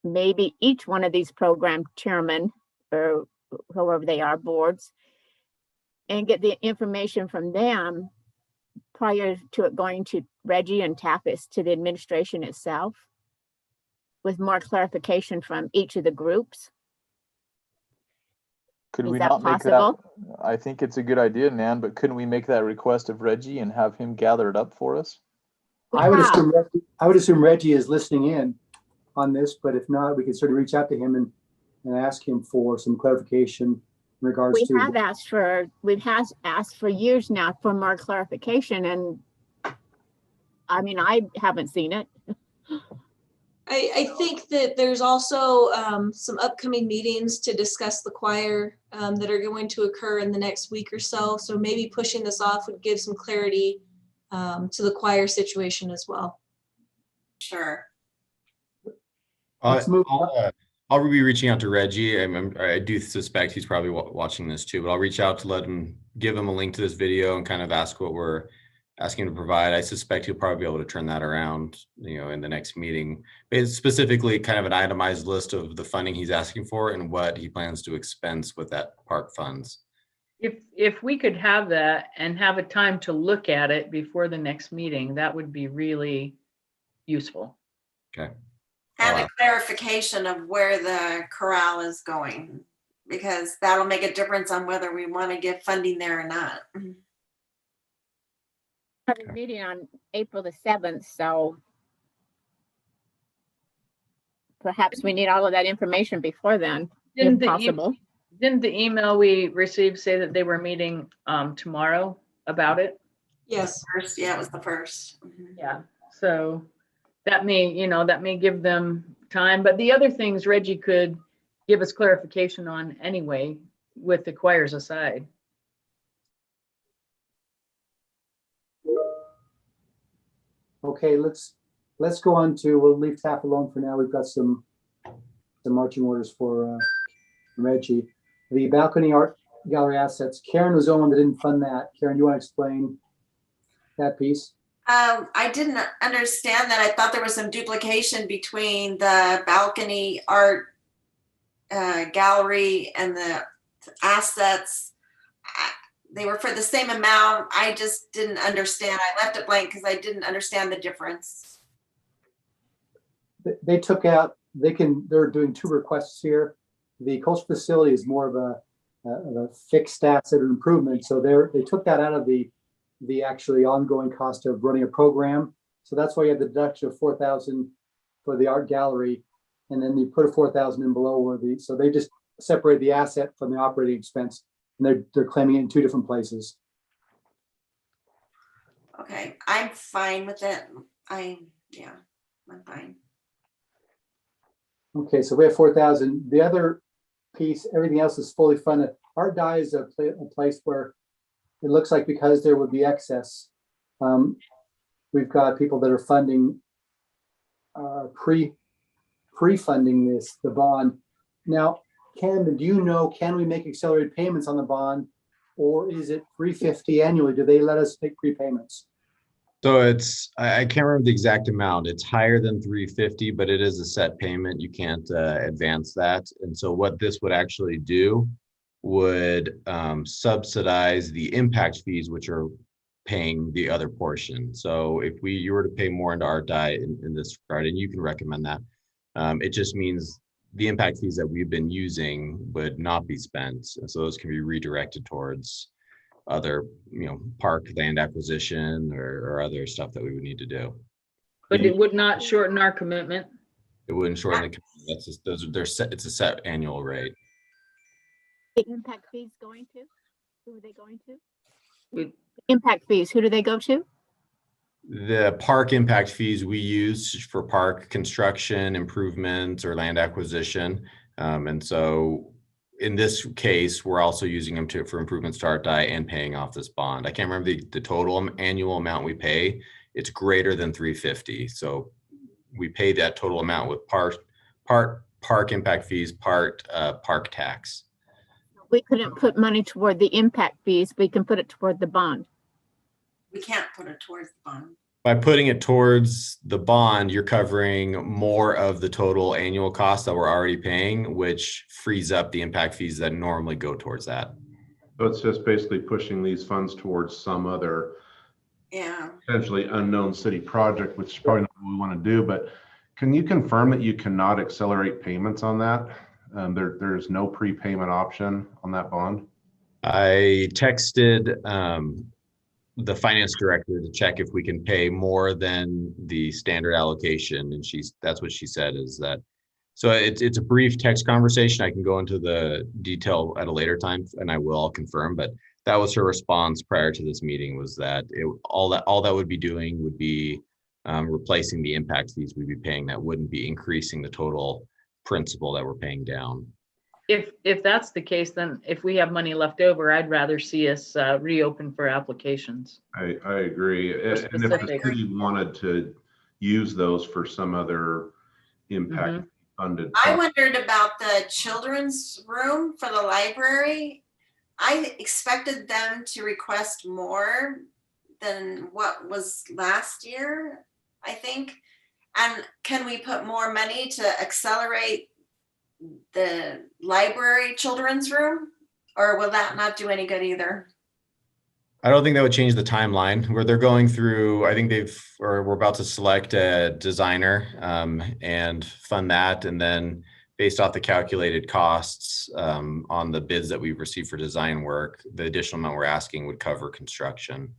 Speaker 4: maybe each one of these program chairmen or whoever they are, boards, and get the information from them prior to it going to Reggie and TAPIS to the administration itself with more clarification from each of the groups.
Speaker 8: Could
Speaker 4: Is
Speaker 8: we
Speaker 4: that
Speaker 8: not make that?
Speaker 4: possible?
Speaker 8: I think it's a good idea, Nan, but couldn't we make that request of Reggie and have him gather it up for us?
Speaker 2: I would assume Reggie is listening in on this, but if not, we can certainly reach out to him and ask him for some clarification in regards to.
Speaker 4: We've asked for years now for more clarification, and I mean, I haven't seen it.
Speaker 6: I think that there's also some upcoming meetings to discuss the choir that are going to occur in the next week or so. So maybe pushing this off would give some clarity to the choir situation as well.
Speaker 3: Sure.
Speaker 2: Let's move
Speaker 7: I'll be reaching out to Reggie. I do suspect he's probably watching this too, but I'll reach out to give him a link to this video and kind of ask what we're asking to provide. I suspect he'll probably be able to turn that around, in the next meeting. It's specifically kind of an itemized list of the funding he's asking for and what he plans to expense with that park funds.
Speaker 1: If we could have that and have a time to look at it before the next meeting, that would be really useful.
Speaker 7: Okay.
Speaker 3: And a clarification of where the corral is going, because that'll make a difference on whether we want to give funding there or not.
Speaker 4: Have a meeting on April the 7th, so perhaps we need all of that information before then, if possible.
Speaker 1: Didn't the email we received say that they were meeting tomorrow about it?
Speaker 6: Yes.
Speaker 3: First, yeah, it was the first.
Speaker 1: Yeah, so that may give them time, but the other things Reggie could give us clarification on anyway, with the choirs aside.
Speaker 2: Okay, let's go on to, we'll leave TAF alone for now. We've got some marching orders for Reggie. The balcony art gallery assets. Karen was the one that didn't fund that. Karen, you want to explain that piece?
Speaker 3: I didn't understand that. I thought there was some duplication between the balcony art gallery and the assets. They were for the same amount. I just didn't understand. I left it blank because I didn't understand the difference.
Speaker 2: They took out, they're doing two requests here. The coastal facility is more of a fixed asset improvement. So they took that out of the actually ongoing cost of running a program. So that's why you have the deduction of $4,000 for the art gallery. And then you put a $4,000 in below so they just separate the asset from the operating expense, and they're claiming it in two different places.
Speaker 3: Okay, I'm fine with it. I'm fine.
Speaker 2: Okay, so we have 4,000. The other piece, everything else is fully funded. Art Dye is a place where it looks like, because there would be excess, we've got people that are funding, pre-funding the bond. Now, Camden, do you know, can we make accelerated payments on the bond, or is it $350 annually? Do they let us make prepayments?
Speaker 7: So I can't remember the exact amount. It's higher than 350, but it is a set payment. You can't advance that. And so what this would actually do would subsidize the impact fees, which are paying the other portion. So if you were to pay more into Art Dye in this regard, and you can recommend that, it just means the impact fees that we've been using would not be spent. And so those can be redirected towards other, park land acquisition or other stuff that we would need to do.
Speaker 1: But it would not shorten our commitment.
Speaker 7: It wouldn't shorten the commitment. That's just, they're set. It's a set annual rate.
Speaker 4: The impact fees going to? Who are they going to?
Speaker 1: We-
Speaker 4: Impact fees, who do they go to?
Speaker 7: The park impact fees we use for park construction, improvements, or land acquisition. And so in this case, we're also using them for improvements to Art Dye and paying off this bond. I can't remember the total annual amount we pay. It's greater than 350. So we pay that total amount with part park impact fees, part park tax.
Speaker 4: We couldn't put money toward the impact fees. We can put it toward the bond.
Speaker 3: We can't put it towards the bond.
Speaker 7: By putting it towards the bond, you're covering more of the total annual cost that we're already paying, which frees up the impact fees that normally go towards that.
Speaker 5: So it's just basically pushing these funds towards some other potentially unknown city project, which is probably not what we want to do. But can you confirm that you cannot accelerate payments on that? There's no prepayment option on that bond?
Speaker 7: I texted the finance director to check if we can pay more than the standard allocation, and that's what she said is that. So it's a brief text conversation. I can go into the detail at a later time, and I'll confirm. But that was her response prior to this meeting, was that all that would be doing would be replacing the impact fees we'd be paying. That wouldn't be increasing the total principal that we're paying down.
Speaker 1: If that's the case, then if we have money left over, I'd rather see us reopen for applications.
Speaker 5: I agree. And if the city wanted to use those for some other impact funded.
Speaker 3: I
Speaker 5: project.
Speaker 3: wondered about the children's room for the library. I expected them to request more than what was last year, I think. And can we put more money to accelerate the library children's room? Or will that not do any good either?
Speaker 7: I don't think that would change the timeline where they're going through. I think we're about to select a designer and fund that. And then based off the calculated costs on the bids that we've received for design work, the additional amount we're asking would cover construction.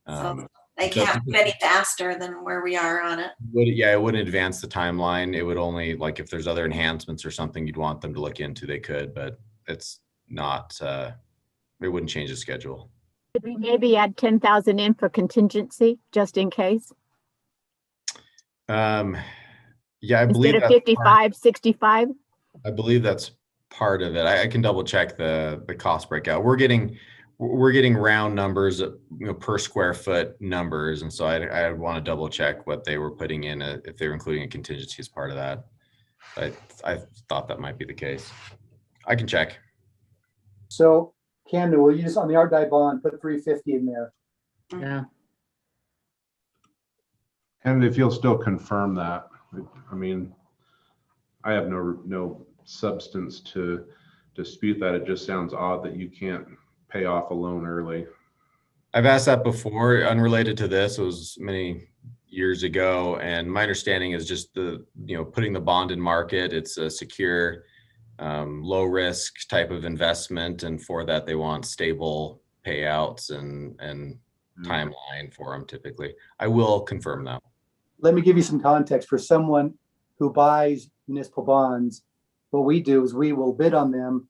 Speaker 3: So they can't get any faster than where we are on it.
Speaker 7: It wouldn't advance the timeline. It would only, like, if there's other enhancements or something you'd want them to look into, they could, but it's not, it wouldn't change the schedule.
Speaker 4: Could we maybe add 10,000 in for contingency, just in case?
Speaker 7: Yeah, I believe
Speaker 4: Instead of
Speaker 7: that's
Speaker 4: 55, 65?
Speaker 7: I believe that's part of it. I can double check the cost breakout. We're getting round numbers, per square foot numbers, and so I want to double check what they were putting in, if they were including a contingency as part of that. I thought that might be the case. I can check.
Speaker 2: So Camden, will you just on the art die bond put 350 in there?
Speaker 1: Yeah.
Speaker 5: And if you'll still confirm that, I mean, I have no substance to dispute that. It just sounds odd that you can't pay off a loan early.
Speaker 7: I've asked that before, unrelated to this. It was many years ago, and my understanding is just putting the bond in market. It's a secure, low risk type of investment, and for that they want stable payouts and timeline for them. Typically, I will confirm that.
Speaker 2: Let me give you some context for someone who buys municipal bonds. What we do is we will bid on them.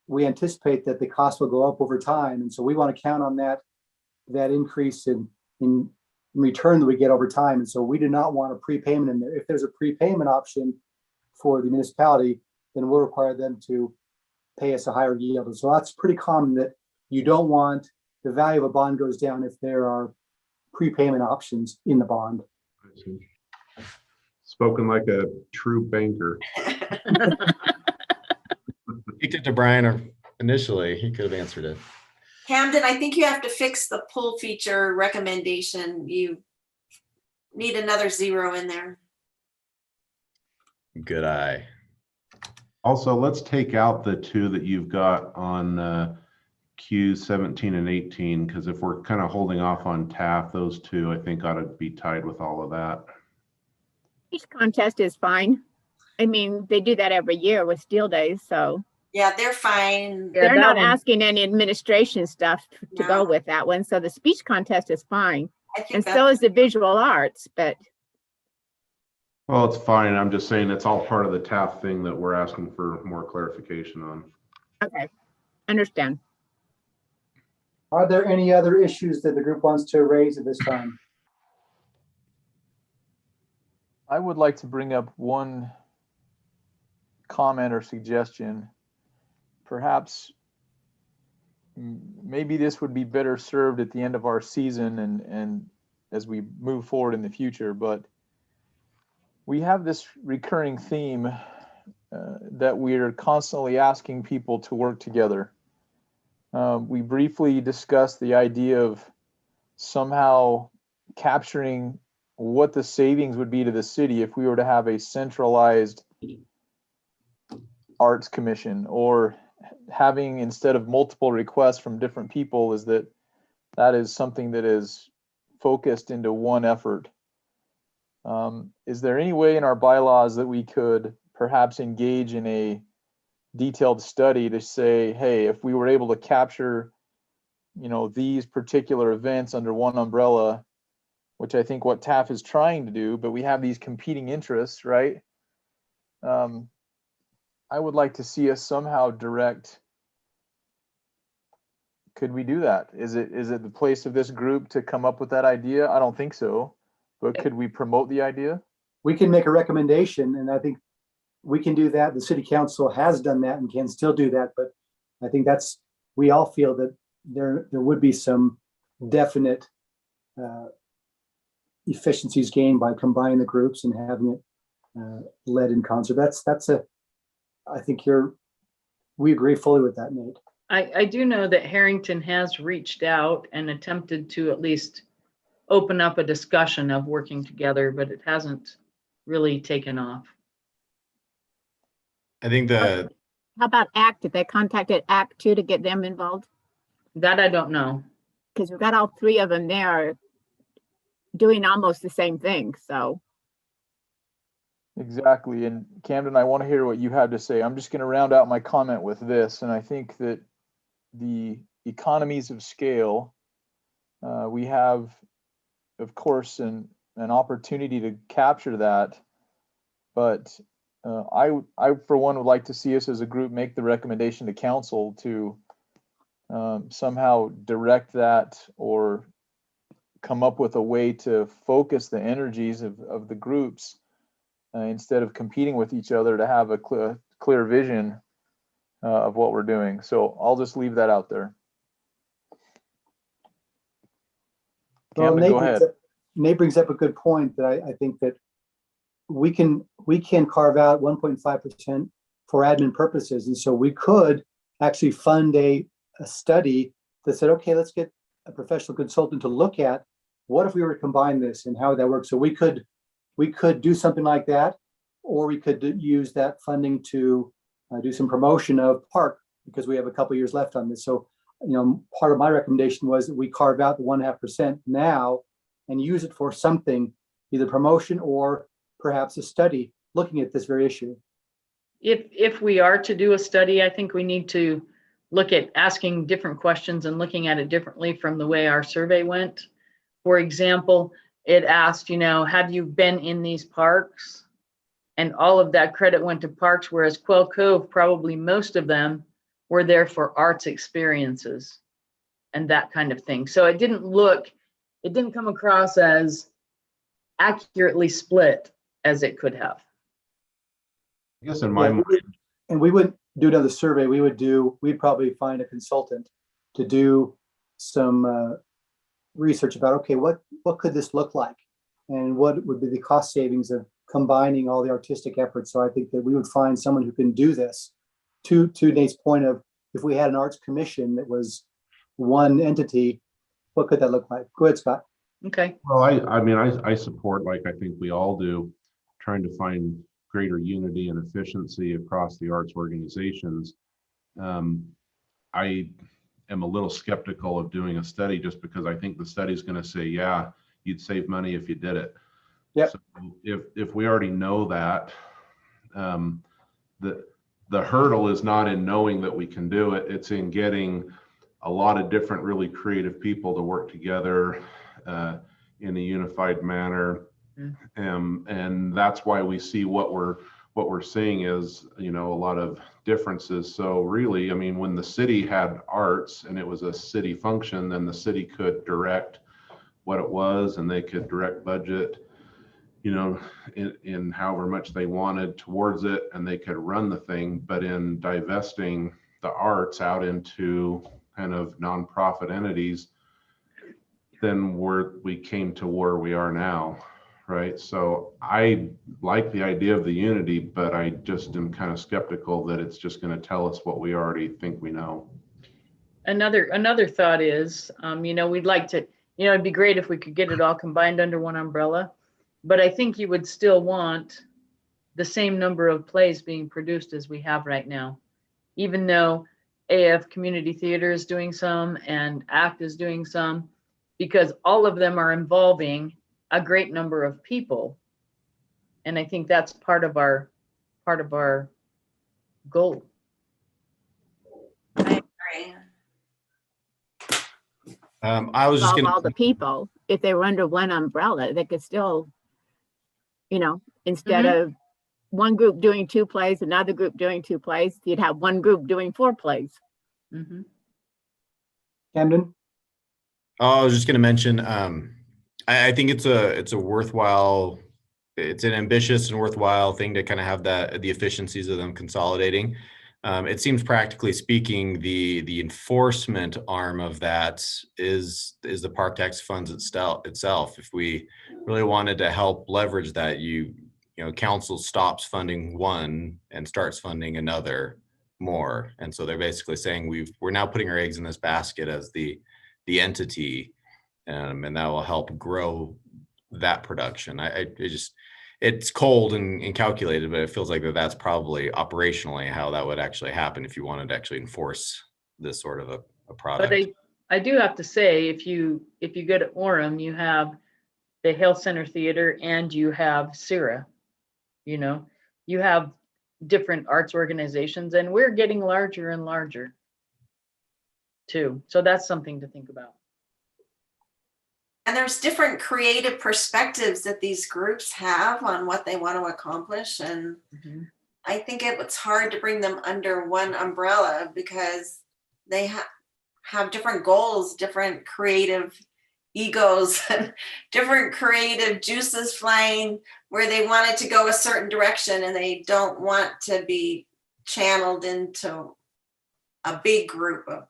Speaker 2: We anticipate that the cost will go up over time, and so we want to count on that increase in return that we get over time. And so we do not want a prepayment in there. If there's a prepayment option for the municipality, then we'll require them to pay us a higher yield. And so that's pretty common, that you don't want the value of a bond goes down if there are prepayment options in the bond.
Speaker 5: Spoken like a true banker.
Speaker 7: He did to Brian initially. He could have answered it.
Speaker 3: Camden, I think you have to fix the pull feature recommendation. You need another 0 in there.
Speaker 7: Good eye.
Speaker 5: Also, let's take out the 2 that you've got on Qs 17 and 18, because if we're kind of holding off on TAF, those 2 I think ought to be tied with all of that.
Speaker 4: Each contest is fine. I mean, they do that every year with Steel Days, so.
Speaker 3: Yeah, they're fine.
Speaker 1: Yeah,
Speaker 4: They're
Speaker 1: that
Speaker 4: not
Speaker 1: one-
Speaker 4: asking any administration stuff to
Speaker 3: No.
Speaker 4: go with that one. So the speech contest is fine.
Speaker 3: I think
Speaker 4: And
Speaker 3: that's
Speaker 4: so is the visual arts, but
Speaker 5: Well, it's fine. I'm just saying it's all part of the TAF thing that we're asking for more clarification on.
Speaker 4: okay, understand.
Speaker 2: Are there any other issues that the group wants to raise at this time?
Speaker 8: I would like to bring up one comment or suggestion. Perhaps maybe this would be better served at the end of our season and as we move forward in the future, but we have this recurring theme that we're constantly asking people to work together. We briefly discussed the idea of somehow capturing what the savings would be to the city if we were to have a centralized arts commission, or having, instead of multiple requests from different people, is that is something that is focused into one effort. Is there any way in our bylaws that we could perhaps engage in a detailed study to say, hey, if we were able to capture, these particular events under one umbrella, which I think what TAF is trying to do, but we have these competing interests, right? I would like to see us somehow direct. Could we do that? Is it the place of this group to come up with that idea? I don't think so, but could we promote the idea?
Speaker 2: We can make a recommendation, and I think we can do that. The city council has done that and can still do that, but I think we all feel that there would be some definite efficiencies gained by combining the groups and having it led in concert. I think we agree fully with that, Nate.
Speaker 1: I do know that Harrington has reached out and attempted to at least open up a discussion of working together, but it hasn't really taken off.
Speaker 7: I think
Speaker 4: How about ACT? Did they contacted ACT too to get them involved?
Speaker 1: That I don't know.
Speaker 4: Because we've got all three of them there doing almost the same thing, so.
Speaker 8: Exactly. And Camden, I want to hear what you have to say. I'm just going to round out my comment with this. And I think that the economies of scale, we have, of course, an opportunity to capture that. But I, for one, would like to see us as a group make the recommendation to council to somehow direct that or come up with a way to focus the energies of the groups instead of competing with each other, to have a clear vision of what we're doing. So I'll just leave that out there. Camden, go ahead.
Speaker 2: Nate brings up a good point that I think that we can carve out 1.5% for admin purposes. And so we could actually fund a study that said, okay, let's get a professional consultant to look at what if we were to combine this and how would that work. So we could do something like that, or we could use that funding to do some promotion of PARC, because we have a couple years left on this. So, part of my recommendation was that we carve out the 1.5% now and use it for something, either promotion or perhaps a study looking at this very issue.
Speaker 1: If we are to do a study, I think we need to look at asking different questions and looking at it differently from the way our survey went. For example, it asked, have you been in these parks? And all of that credit went to parks, whereas Quail Cove, probably most of them were there for arts experiences and that kind of thing. So it didn't come across as accurately split as it could have.
Speaker 5: I guess in my mind,
Speaker 2: and we wouldn't do another survey. We'd probably find a consultant to do some research about, okay, what could this look like? And what would be the cost savings of combining all the artistic efforts? So I think that we would find someone who can do this. To Nate's point of, if we had an arts commission that was one entity, what could that look like? Go ahead, Scott.
Speaker 1: Okay.
Speaker 5: well, I support, like I think we all do, trying to find greater unity and efficiency across the arts organizations. I am a little skeptical of doing a study just because I think the study is going to say, yeah, you'd save money if you did it.
Speaker 2: Yep.
Speaker 5: So if we already know that, the hurdle is not in knowing that we can do it. It's in getting a lot of different really creative people to work together in a unified manner. And that's why we see what we're seeing is, a lot of differences. So really, when the city had arts and it was a city function, then the city could direct what it was, and they could direct budget, in however much they wanted towards it, and they could run the thing. But in divesting the arts out into kind of nonprofit entities, then we came to where we are now, right? So I like the idea of the unity, but I just am kind of skeptical that it's just going to tell us what we already think we know.
Speaker 1: Another thought is, we'd like to, it'd be great if we could get it all combined under one umbrella, but I think you would still want the same number of plays being produced as we have right now, even though AF Community Theater is doing some and ACT is doing some, because all of them are involving a great number of people. And I think that's part of our goal.
Speaker 3: I agree.
Speaker 7: I was just
Speaker 4: Involve
Speaker 7: going
Speaker 4: all the people. If they were under one umbrella, they could still, instead of one group doing 2 plays, another group doing 2 plays, you'd have one group doing 4 plays.
Speaker 1: Mm-hmm.
Speaker 2: Camden?
Speaker 7: I was just going to mention, I think it's a worthwhile, it's an ambitious and worthwhile thing to kind of have the efficiencies of them consolidating. It seems practically speaking, the enforcement arm of that is the park tax funds itself. If we really wanted to help leverage that, you know, council stops funding one and starts funding another more. And so they're basically saying we're now putting our eggs in this basket as the entity, and that will help grow that production. It's cold and calculated, but it feels like that's probably operationally how that would actually happen if you wanted to actually enforce this sort of a product.
Speaker 1: But I do have to say, if you go to Orem, you have the Health Center Theater and you have CIRA. You know, you have different arts organizations, and we're getting larger and larger too. So that's something to think about.
Speaker 3: And there's different creative perspectives that these groups have on what they want to accomplish. And I think it's hard to bring them under one umbrella because they have different goals, different creative egos, and different creative juices flying where they want it to go a certain direction and they don't want to be channeled into a big group of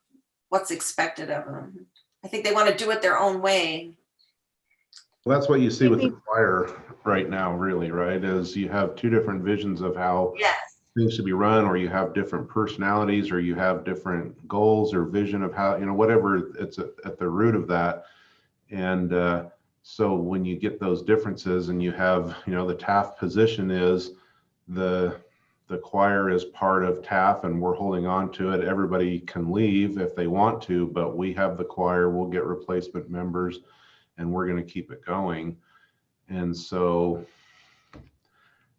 Speaker 3: what's expected of them. I think they want to do it their own way.
Speaker 5: Well, that's what you see with the choir right now, really, right? Is you have two different visions of how things should be run, or you have different personalities, or you have different goals or vision of how, you know, whatever it's at the root of that. And so when you get those differences and you have, you know, the TAF position is the choir is part of TAF and we're holding on to it. Everybody can leave if they want to, but we have the choir, we'll get replacement members, and we're going to keep it going. And so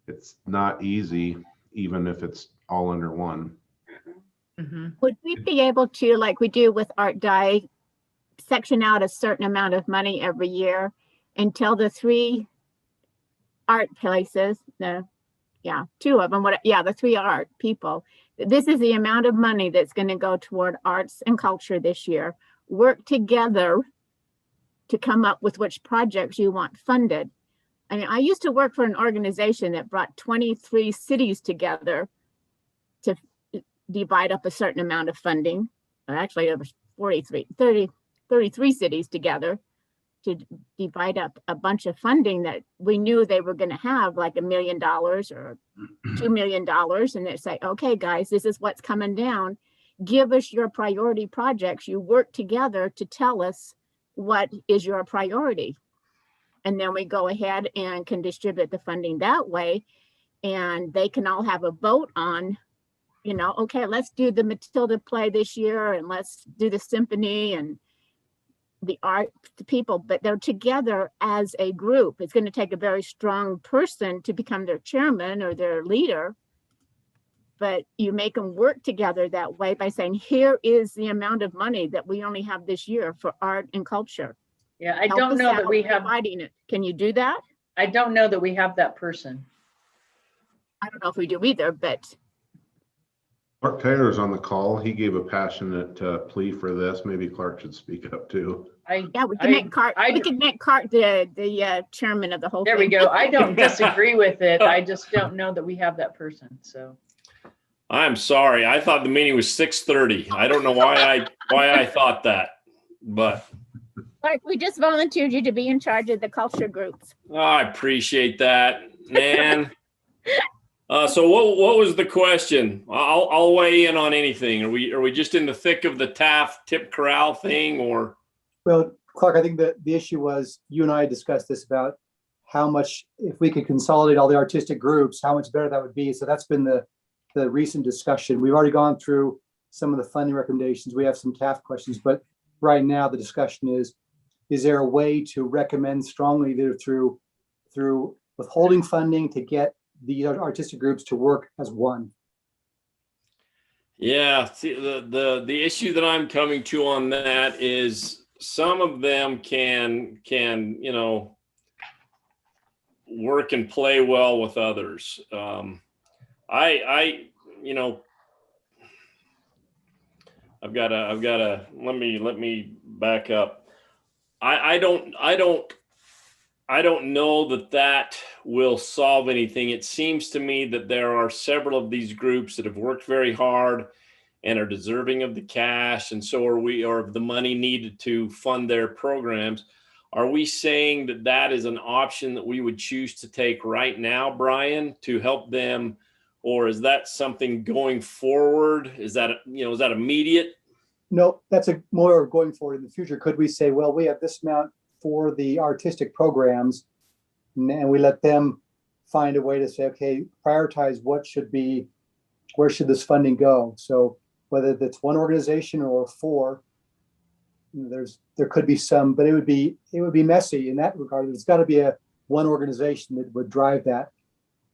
Speaker 5: it's not easy, even if it's all under one.
Speaker 4: Would we be able to, like we do with Art Dye, section out a certain amount of money every year and tell the three art places, two of them, the three art people, this is the amount of money that's going to go toward arts and culture this year. Work together to come up with which projects you want funded. I mean, I used to work for an organization that brought 23 cities together to divide up a certain amount of funding. Actually, it was 33 cities together to divide up a bunch of funding that we knew they were going to have, like $1 million or $2 million. And they say, okay, guys, this is what's coming down. Give us your priority projects. You work together to tell us what is your priority. And then we go ahead and can distribute the funding that way. And they can all have a vote on, you know, okay, let's do the Matilda play this year and let's do the symphony and the art people, but they're together as a group. It's going to take a very strong person to become their chairman or their leader, but you make them work together that way by saying, here is the amount of money that we only have this year for art and culture.
Speaker 1: Yeah, I don't know that we have
Speaker 4: dividing it. Can you do that?
Speaker 1: I don't know that we have that person.
Speaker 4: I don't know if we do either, but
Speaker 5: Clark Taylor's on the call. He gave a passionate plea for this. Maybe Clark should speak up too.
Speaker 4: we can make Cart the chairman of the whole
Speaker 1: there
Speaker 4: thing.
Speaker 1: we go. I don't disagree with it. I just don't know that we have that person. So
Speaker 10: I'm sorry. I thought the meeting was 6:30. I don't know why I thought that, but
Speaker 4: Clark, we just volunteered you to be in charge of the culture groups.
Speaker 10: I appreciate that, man. So what was the question? I'll weigh in on anything. Are we just in the thick of the TAF tip corral thing, or?
Speaker 2: Well, Clark, I think that the issue was, you and I discussed this about how much, if we could consolidate all the artistic groups, how much better that would be. So that's been the recent discussion. We've already gone through some of the funding recommendations. We have some TAF questions, but right now the discussion is there a way to recommend strongly either through withholding funding to get the artistic groups to work as one?
Speaker 10: Yeah, see, the issue that I'm coming to on that is some of them can you know, work and play well with others. I you know, I've got to let me back up. I don't I don't know that that will solve anything. It seems to me that there are several of these groups that have worked very hard and are deserving of the cash, and so are we, or of the money needed to fund their programs. Are we saying that that is an option that we would choose to take right now, Brian, to help them? Or is that something going forward? Is that, is that immediate?
Speaker 2: No, that's a more going forward in the future. Could we say, well, we have this amount for the artistic programs, and we let them find a way to say, okay, prioritize what should be, where should this funding go? So whether that's one organization or 4, there could be some, but it would be messy in that regard. There's got to be one organization that would drive that.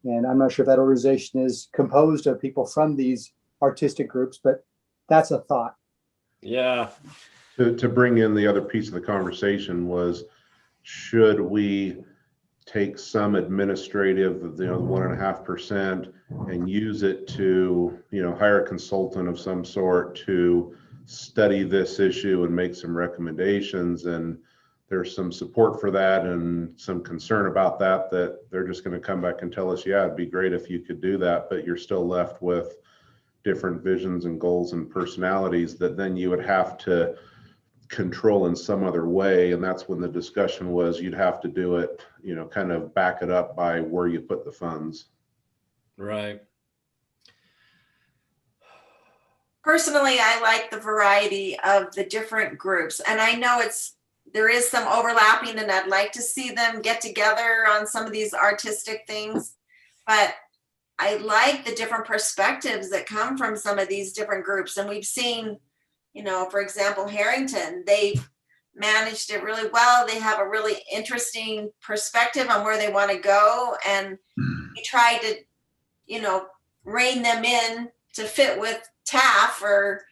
Speaker 2: And I'm not sure if that organization is composed of people from these artistic groups, but that's a thought.
Speaker 10: Yeah.
Speaker 5: To bring in the other piece of the conversation was, should we take some administrative, the 1.5% and use it to, hire a consultant of some sort to study this issue and make some recommendations? And there's some support for that and some concern about that they're just going to come back and tell us, yeah, it'd be great if you could do that, but you're still left with different visions and goals and personalities that then you would have to control in some other way. And that's when the discussion was, you'd have to do it, kind of back it up by where you put the funds.
Speaker 10: Right.
Speaker 3: Personally, I like the variety of the different groups, and I know there is some overlapping, and I'd like to see them get together on some of these artistic things, but I like the different perspectives that come from some of these different groups. And we've seen, for example, Harrington, they've managed it really well. They have a really interesting perspective on where they want to go. And we try to, rein them in to fit with TAF or,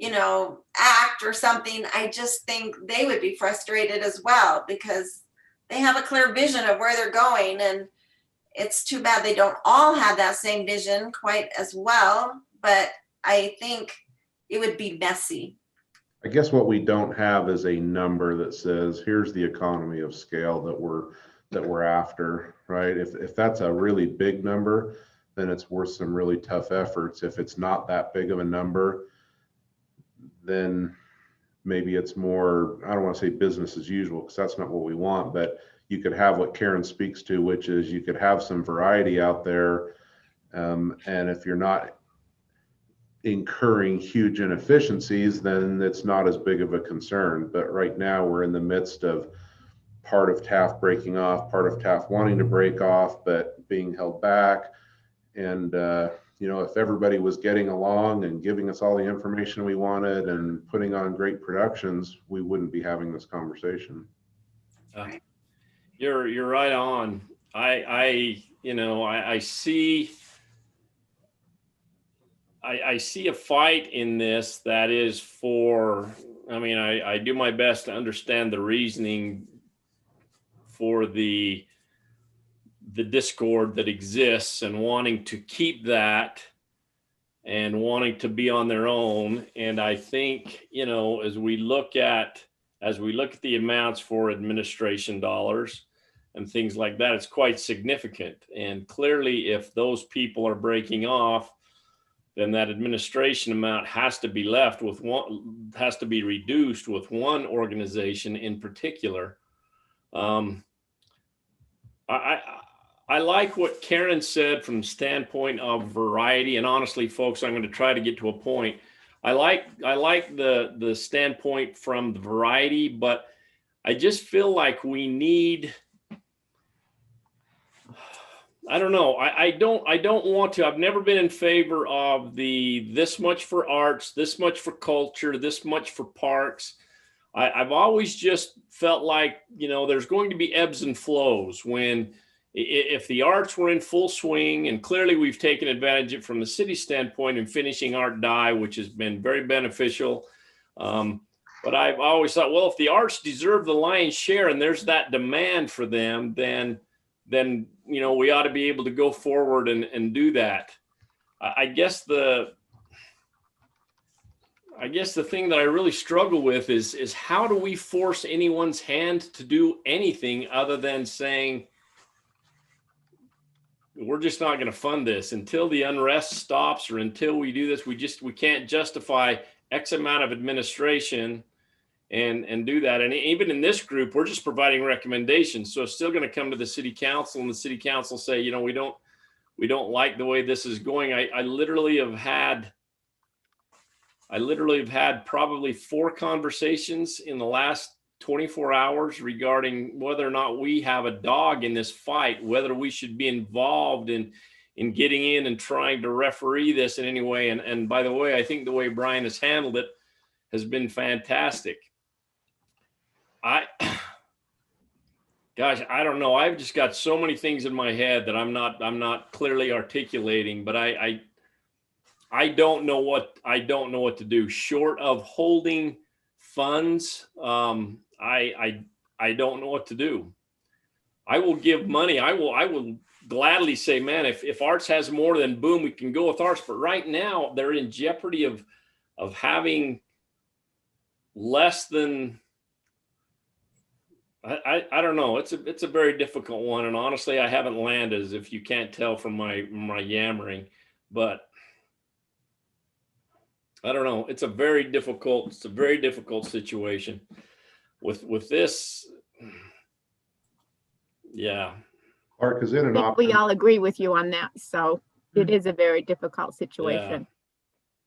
Speaker 3: ACT or something. I just think they would be frustrated as well because they have a clear vision of where they're going. And it's too bad they don't all have that same vision quite as well, but I think it would be messy.
Speaker 5: I guess what we don't have is a number that says, here's the economy of scale that we're after, right? If that's a really big number, then it's worth some really tough efforts. If it's not that big of a number, then maybe it's more, I don't want to say business as usual, because that's not what we want, but you could have what Karen speaks to, which is you could have some variety out there. And if you're not incurring huge inefficiencies, then it's not as big of a concern. But right now we're in the midst of part of TAF breaking off, part of TAF wanting to break off, but being held back. And, if everybody was getting along and giving us all the information we wanted and putting on great productions, we wouldn't be having this conversation.
Speaker 10: You're right on. I see a fight in this that is for, I do my best to understand the reasoning for the discord that exists and wanting to keep that and wanting to be on their own. And I think, as we look at the amounts for administration dollars and things like that, it's quite significant. And clearly, if those people are breaking off, then that administration amount has to be reduced with one organization in particular. I like what Karen said from the standpoint of variety. And honestly, folks, I'm going to try to get to a point. I like the standpoint from the variety, but I just feel like we need, I don't know. I don't want to. I've never been in favor of this much for arts, this much for culture, this much for parks. I've always just felt like, there's going to be ebbs and flows when, if the arts were in full swing, and clearly we've taken advantage of it from the city standpoint in finishing Art Die, which has been very beneficial. But I've always thought, well, if the arts deserve the lion's share and there's that demand for them, then we ought to be able to go forward and do that. I guess I guess the thing that I really struggle with is how do we force anyone's hand to do anything other than saying, we're just not going to fund this until the unrest stops, or until we do this. We can't justify X amount of administration and do that. And even in this group, we're just providing recommendations. So it's still going to come to the city council, and the city council say, you know, we don't like the way this is going. I literally have had probably 4 conversations in the last 24 hours regarding whether or not we have a dog in this fight, whether we should be involved in getting in and trying to referee this in any way. And by the way, I think the way Brian has handled it has been fantastic. Gosh, I don't know. I've just got so many things in my head that I'm not clearly articulating, but I don't know what to do short of holding funds. I don't know what to do. I will give money. I will gladly say, man, if Arts has more, then boom, we can go with Arts. But right now they're in jeopardy of having less than, I don't know. It's a very difficult one. And honestly, I haven't landed, as if you can't tell from my yammering, but I don't know. It's a very difficult situation with this. Yeah.
Speaker 5: Clark, is it
Speaker 4: I
Speaker 5: an
Speaker 4: think we
Speaker 5: option?
Speaker 4: all agree with you on that. So it is a very difficult situation.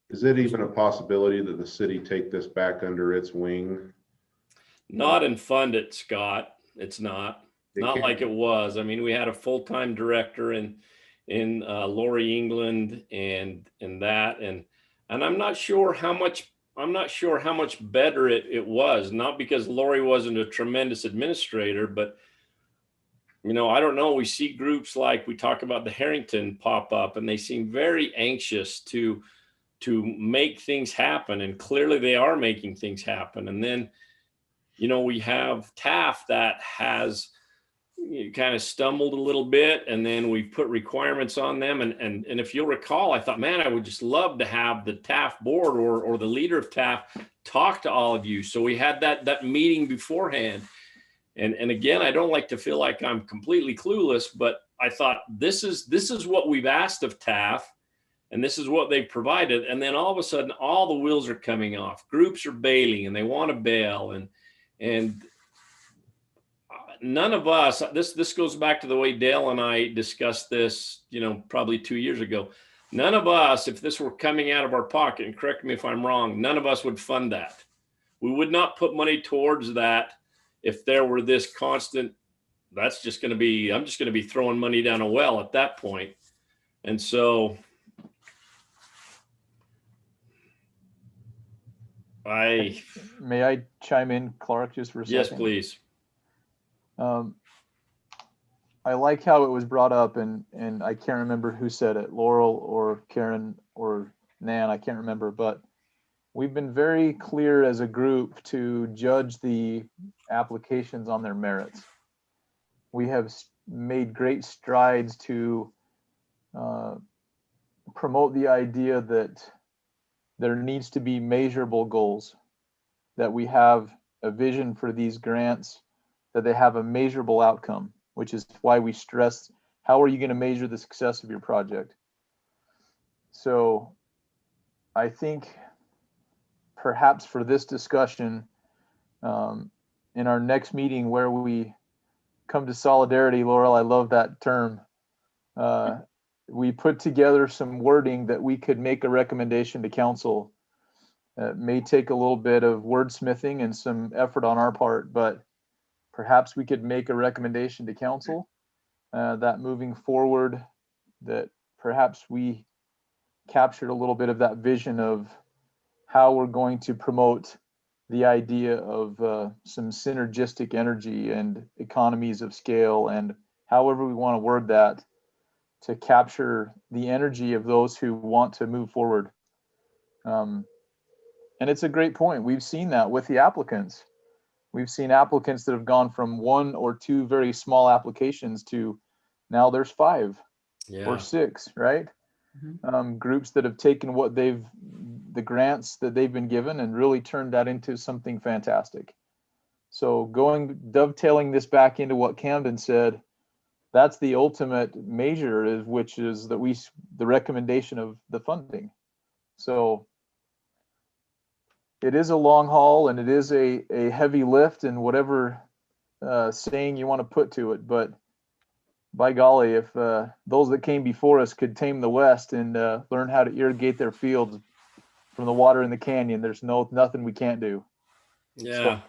Speaker 5: Is it even a possibility that the city take this back under its wing?
Speaker 10: Not and fund it, Scott. It's not like it was. I mean, we had a full-time director in Lori England and I'm not sure how much better it was. Not because Lori wasn't a tremendous administrator, but you know, I don't know. We see groups like we talk about the Harrington pop up, and they seem very anxious to make things happen, and clearly they are making things happen. And then, you know, we have TAF that has kind of stumbled a little bit, and then we put requirements on them. And if you'll recall, I thought, man, I would just love to have the TAF board or the leader of TAF talk to all of you. So we had that meeting beforehand. And again, I don't like to feel like I'm completely clueless, but I thought this is what we've asked of TAF, and this is what they've provided. And then all of a sudden, all the wheels are coming off. Groups are bailing, and they want to bail, and none of us. This goes back to the way Dale and I discussed this, you know, probably 2 years ago. None of us, if this were coming out of our pocket, and correct me if I'm wrong, none of us would fund that. We would not put money towards that. If there were this constant, that's just going to be, I'm just going to be throwing money down a well at that point. And so may
Speaker 8: I chime in, Clark, just for a second?
Speaker 10: Yes, please.
Speaker 8: I like how it was brought up, and I can't remember who said it, Laurel or Karen or Nan, I can't remember, but we've been very clear as a group to judge the applications on their merits. We have made great strides to promote the idea that there needs to be measurable goals, that we have a vision for these grants, that they have a measurable outcome, which is why we stress, how are you going to measure the success of your project? So I think perhaps for this discussion, in our next meeting where we come to solidarity, Laurel, I love that term. We put together some wording that we could make a recommendation to council. It may take a little bit of wordsmithing and some effort on our part, but perhaps we could make a recommendation to council that moving forward, that perhaps we captured a little bit of that vision of how we're going to promote the idea of some synergistic energy and economies of scale, and however we want to word that, to capture the energy of those who want to move forward. And it's a great point. We've seen that with the applicants. We've seen applicants that have gone from 1 or 2 very small applications to now there's 5 or 6, right? groups that have taken the grants that they've been given and really turned that into something fantastic. So dovetailing this back into what Camden said, that's the ultimate measure, which is the recommendation of the funding. So it is a long haul and it is a heavy lift, and whatever saying you want to put to it, but by golly, if those that came before us could tame the West and learn how to irrigate their fields from the water in the canyon, there's nothing we can't do.
Speaker 10: Yeah,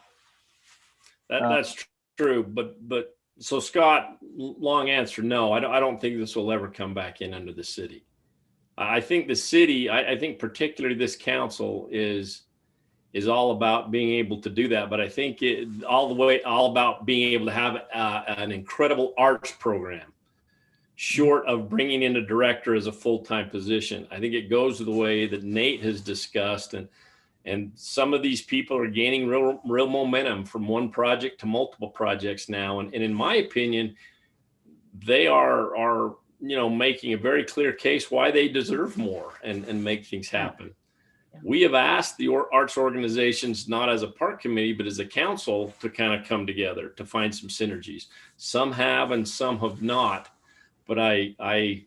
Speaker 10: that's true. But so Scott, long answer, no, I don't think this will ever come back in under the city. I think the city, I think particularly this council is all about being able to do that. But I think all about being able to have an incredible arts program, short of bringing in a director as a full-time position. I think it goes the way that Nate has discussed, and some of these people are gaining real momentum from one project to multiple projects now. And in my opinion, they are making a very clear case why they deserve more and make things happen.
Speaker 1: Yeah.
Speaker 10: We have asked the arts organizations, not as a park committee, but as a council, to kind of come together to find some synergies. Some have and some have not, but I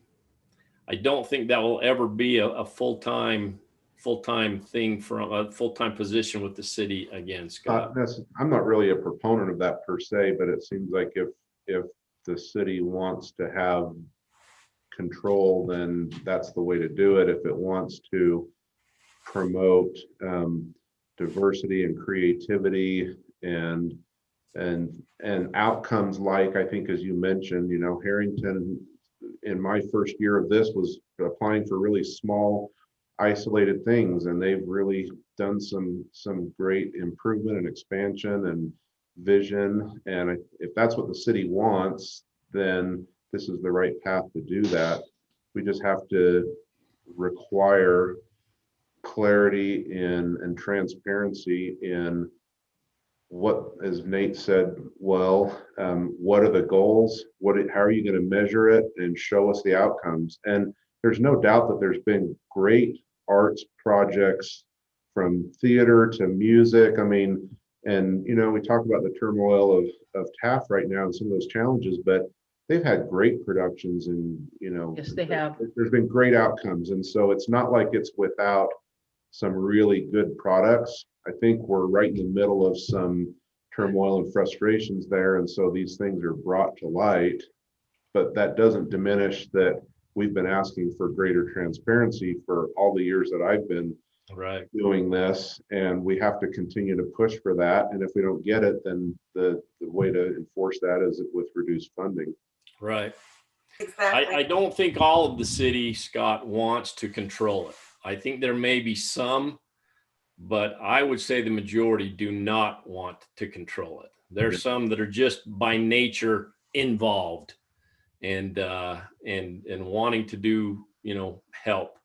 Speaker 10: don't think that will ever be a full-time thing from a full-time position with the city again, Scott.
Speaker 5: I'm not really a proponent of that per se, but it seems like if the city wants to have control, then that's the way to do it. If it wants to promote diversity and creativity and outcomes, like I think, as you mentioned, Harrington in my first year of this was applying for really small, isolated things, and they've really done some great improvement and expansion and vision. And if that's what the city wants, then this is the right path to do that. We just have to require clarity and transparency in what, as Nate said, what are the goals? How are you going to measure it and show us the outcomes? And there's no doubt that there's been great arts projects, from theater to music. I mean, and we talk about the turmoil of Taft right now and some of those challenges, but they've had great productions, and
Speaker 1: Yes, they have.
Speaker 5: There's been great outcomes, and so it's not like it's without some really good products. I think we're right in the middle of some turmoil and frustrations there, and so these things are brought to light, but that doesn't diminish that we've been asking for greater transparency for all the years that I've been doing this, and we have to continue to push for that. And if we don't get it, then the way to enforce that is with reduced funding.
Speaker 10: Right.
Speaker 3: Exactly.
Speaker 10: I don't think all of the city, Scott, wants to control it. I think there may be some, but I would say the majority do not want to control it. There's some that are just by nature involved and wanting to do, help.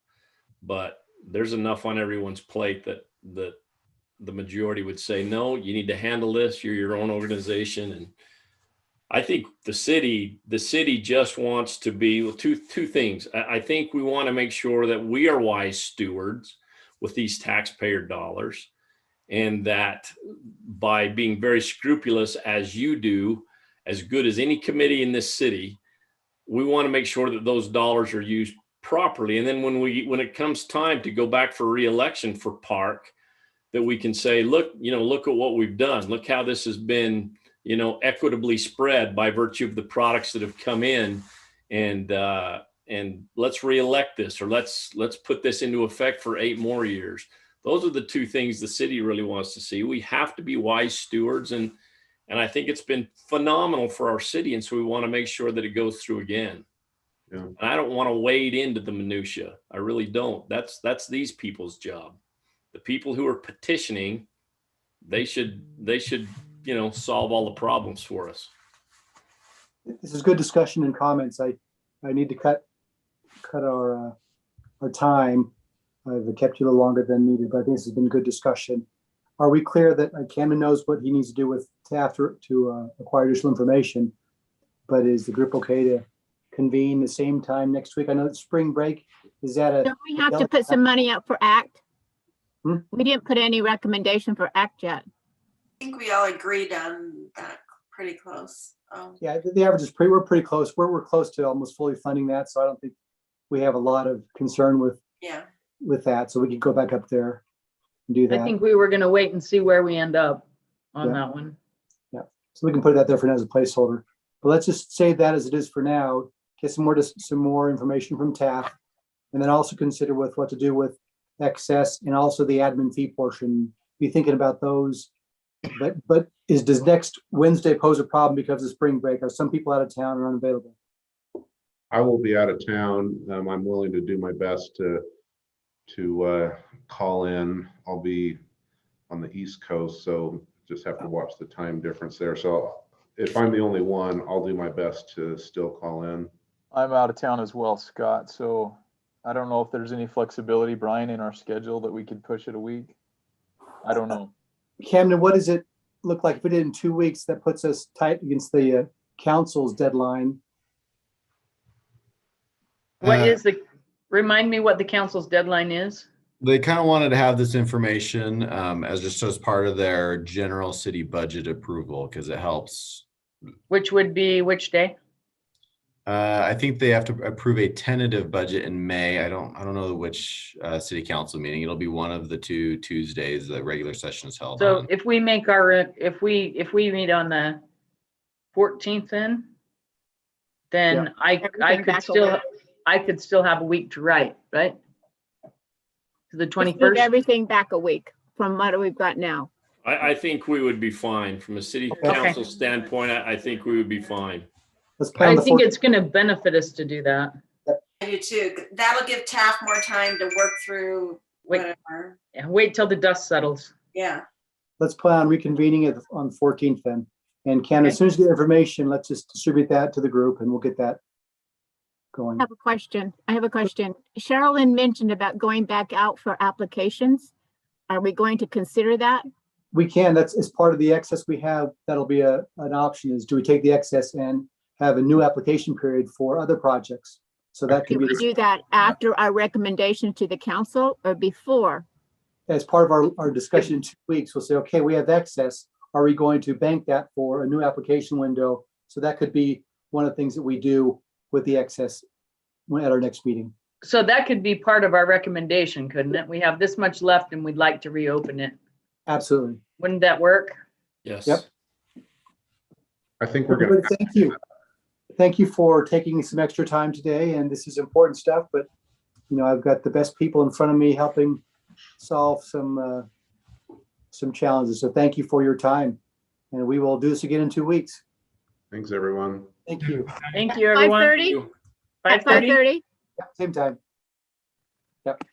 Speaker 10: But there's enough on everyone's plate that the majority would say, no, you need to handle this. You're your own organization. And I think the city just wants to be two things. I think we want to make sure that we are wise stewards with these taxpayer dollars, and that by being very scrupulous, as you do, as good as any committee in this city, we want to make sure that those dollars are used properly. And then when it comes time to go back for re-election for PARC, that we can say, look at what we've done. Look how this has been, equitably spread by virtue of the products that have come in, and let's re-elect this, or let's put this into effect for 8 more years. Those are the two things the city really wants to see. We have to be wise stewards, and I think it's been phenomenal for our city, and so we want to make sure that it goes through again. Yeah. And I don't want to wade into the minutia. I really don't. That's these people's job. The people who are petitioning, they should solve all the problems for us.
Speaker 2: This is good discussion and comments. I need to cut our time. I've kept you a little longer than needed, but I think this has been good discussion. Are we clear that Camden knows what he needs to do with Taft to acquire additional information, but is the group okay to convene the same time next week? I know it's spring break. Is that a?
Speaker 4: Don't we have to put some money up for ACT? We didn't put any recommendation for ACT yet.
Speaker 3: I think we all agreed on that pretty close.
Speaker 2: Yeah, the average is we're pretty close. We're close to almost fully funding that. So I don't think we have a lot of concern with that. So we could go back up there and do that.
Speaker 1: I think we were gonna wait and see where we end up on
Speaker 2: Yeah.
Speaker 1: that one.
Speaker 2: Yeah, so we can put that there for now as a placeholder. But let's just save that as it is for now. Get some more information from TAF, and then also consider with what to do with excess and also the admin fee portion. Be thinking about those. But does next Wednesday pose a problem because of spring break? Are some people out of town or unavailable?
Speaker 5: I will be out of town. I'm willing to do my best to call in. I'll be on the East Coast, so just have to watch the time difference there. So if I'm the only one, I'll do my best to still call in.
Speaker 8: I'm out of town as well, Scott. So I don't know if there's any flexibility, Brian, in our schedule that we could push it a week. I don't know.
Speaker 2: Camden, what does it look like if we did in 2 weeks? That puts us tight against the council's deadline.
Speaker 1: Remind me what the council's deadline is?
Speaker 7: They kind of wanted to have this information as part of their general city budget approval because it helps.
Speaker 1: Which would be which day?
Speaker 7: I think they have to approve a tentative budget in May. I don't know which city council meeting. It'll be one of the 2 Tuesdays the regular session is held
Speaker 1: So
Speaker 7: on.
Speaker 1: if we make if we meet on the 14th, then I could still have a week to write, right? To the 21st.
Speaker 4: Move everything back a week from what we've got now.
Speaker 10: I think we would be fine from a city council standpoint. I think we would be fine.
Speaker 1: I think it's going to benefit us to do that.
Speaker 3: I do too. That'll give TAF more time to work through whatever.
Speaker 1: Wait till the dust settles.
Speaker 3: Yeah.
Speaker 2: Let's plan on reconvening it on the 14th then. And Ken, as soon as you get information, let's just distribute that to the group and we'll get that going.
Speaker 4: I have a question. Sherilyn mentioned about going back out for applications. Are we going to consider that?
Speaker 2: We can. That's as part of the excess we have. That'll be an option. Is do we take the excess and have a new application period for other projects? So that can
Speaker 4: Do
Speaker 2: be
Speaker 4: we do that after our recommendation to the council or before?
Speaker 2: as part of our discussion in 2 weeks. We'll say, okay, we have excess. Are we going to bank that for a new application window? So that could be one of the things that we do with the excess at our next meeting.
Speaker 1: So that could be part of our recommendation, couldn't it? We have this much left and we'd like to reopen it.
Speaker 2: Absolutely.
Speaker 1: Wouldn't that work?
Speaker 10: Yes.
Speaker 2: Yep.
Speaker 5: I think we're going to.
Speaker 2: Thank you. Thank you for taking some extra time today. And this is important stuff, but I've got the best people in front of me helping solve some challenges. So thank you for your time. And we will do this again in 2 weeks.
Speaker 5: Thanks, everyone.
Speaker 2: Thank you.
Speaker 1: Thank you, everyone.
Speaker 4: 5:30?
Speaker 1: 5:30?
Speaker 4: At 5:30?
Speaker 2: Same time. Yep.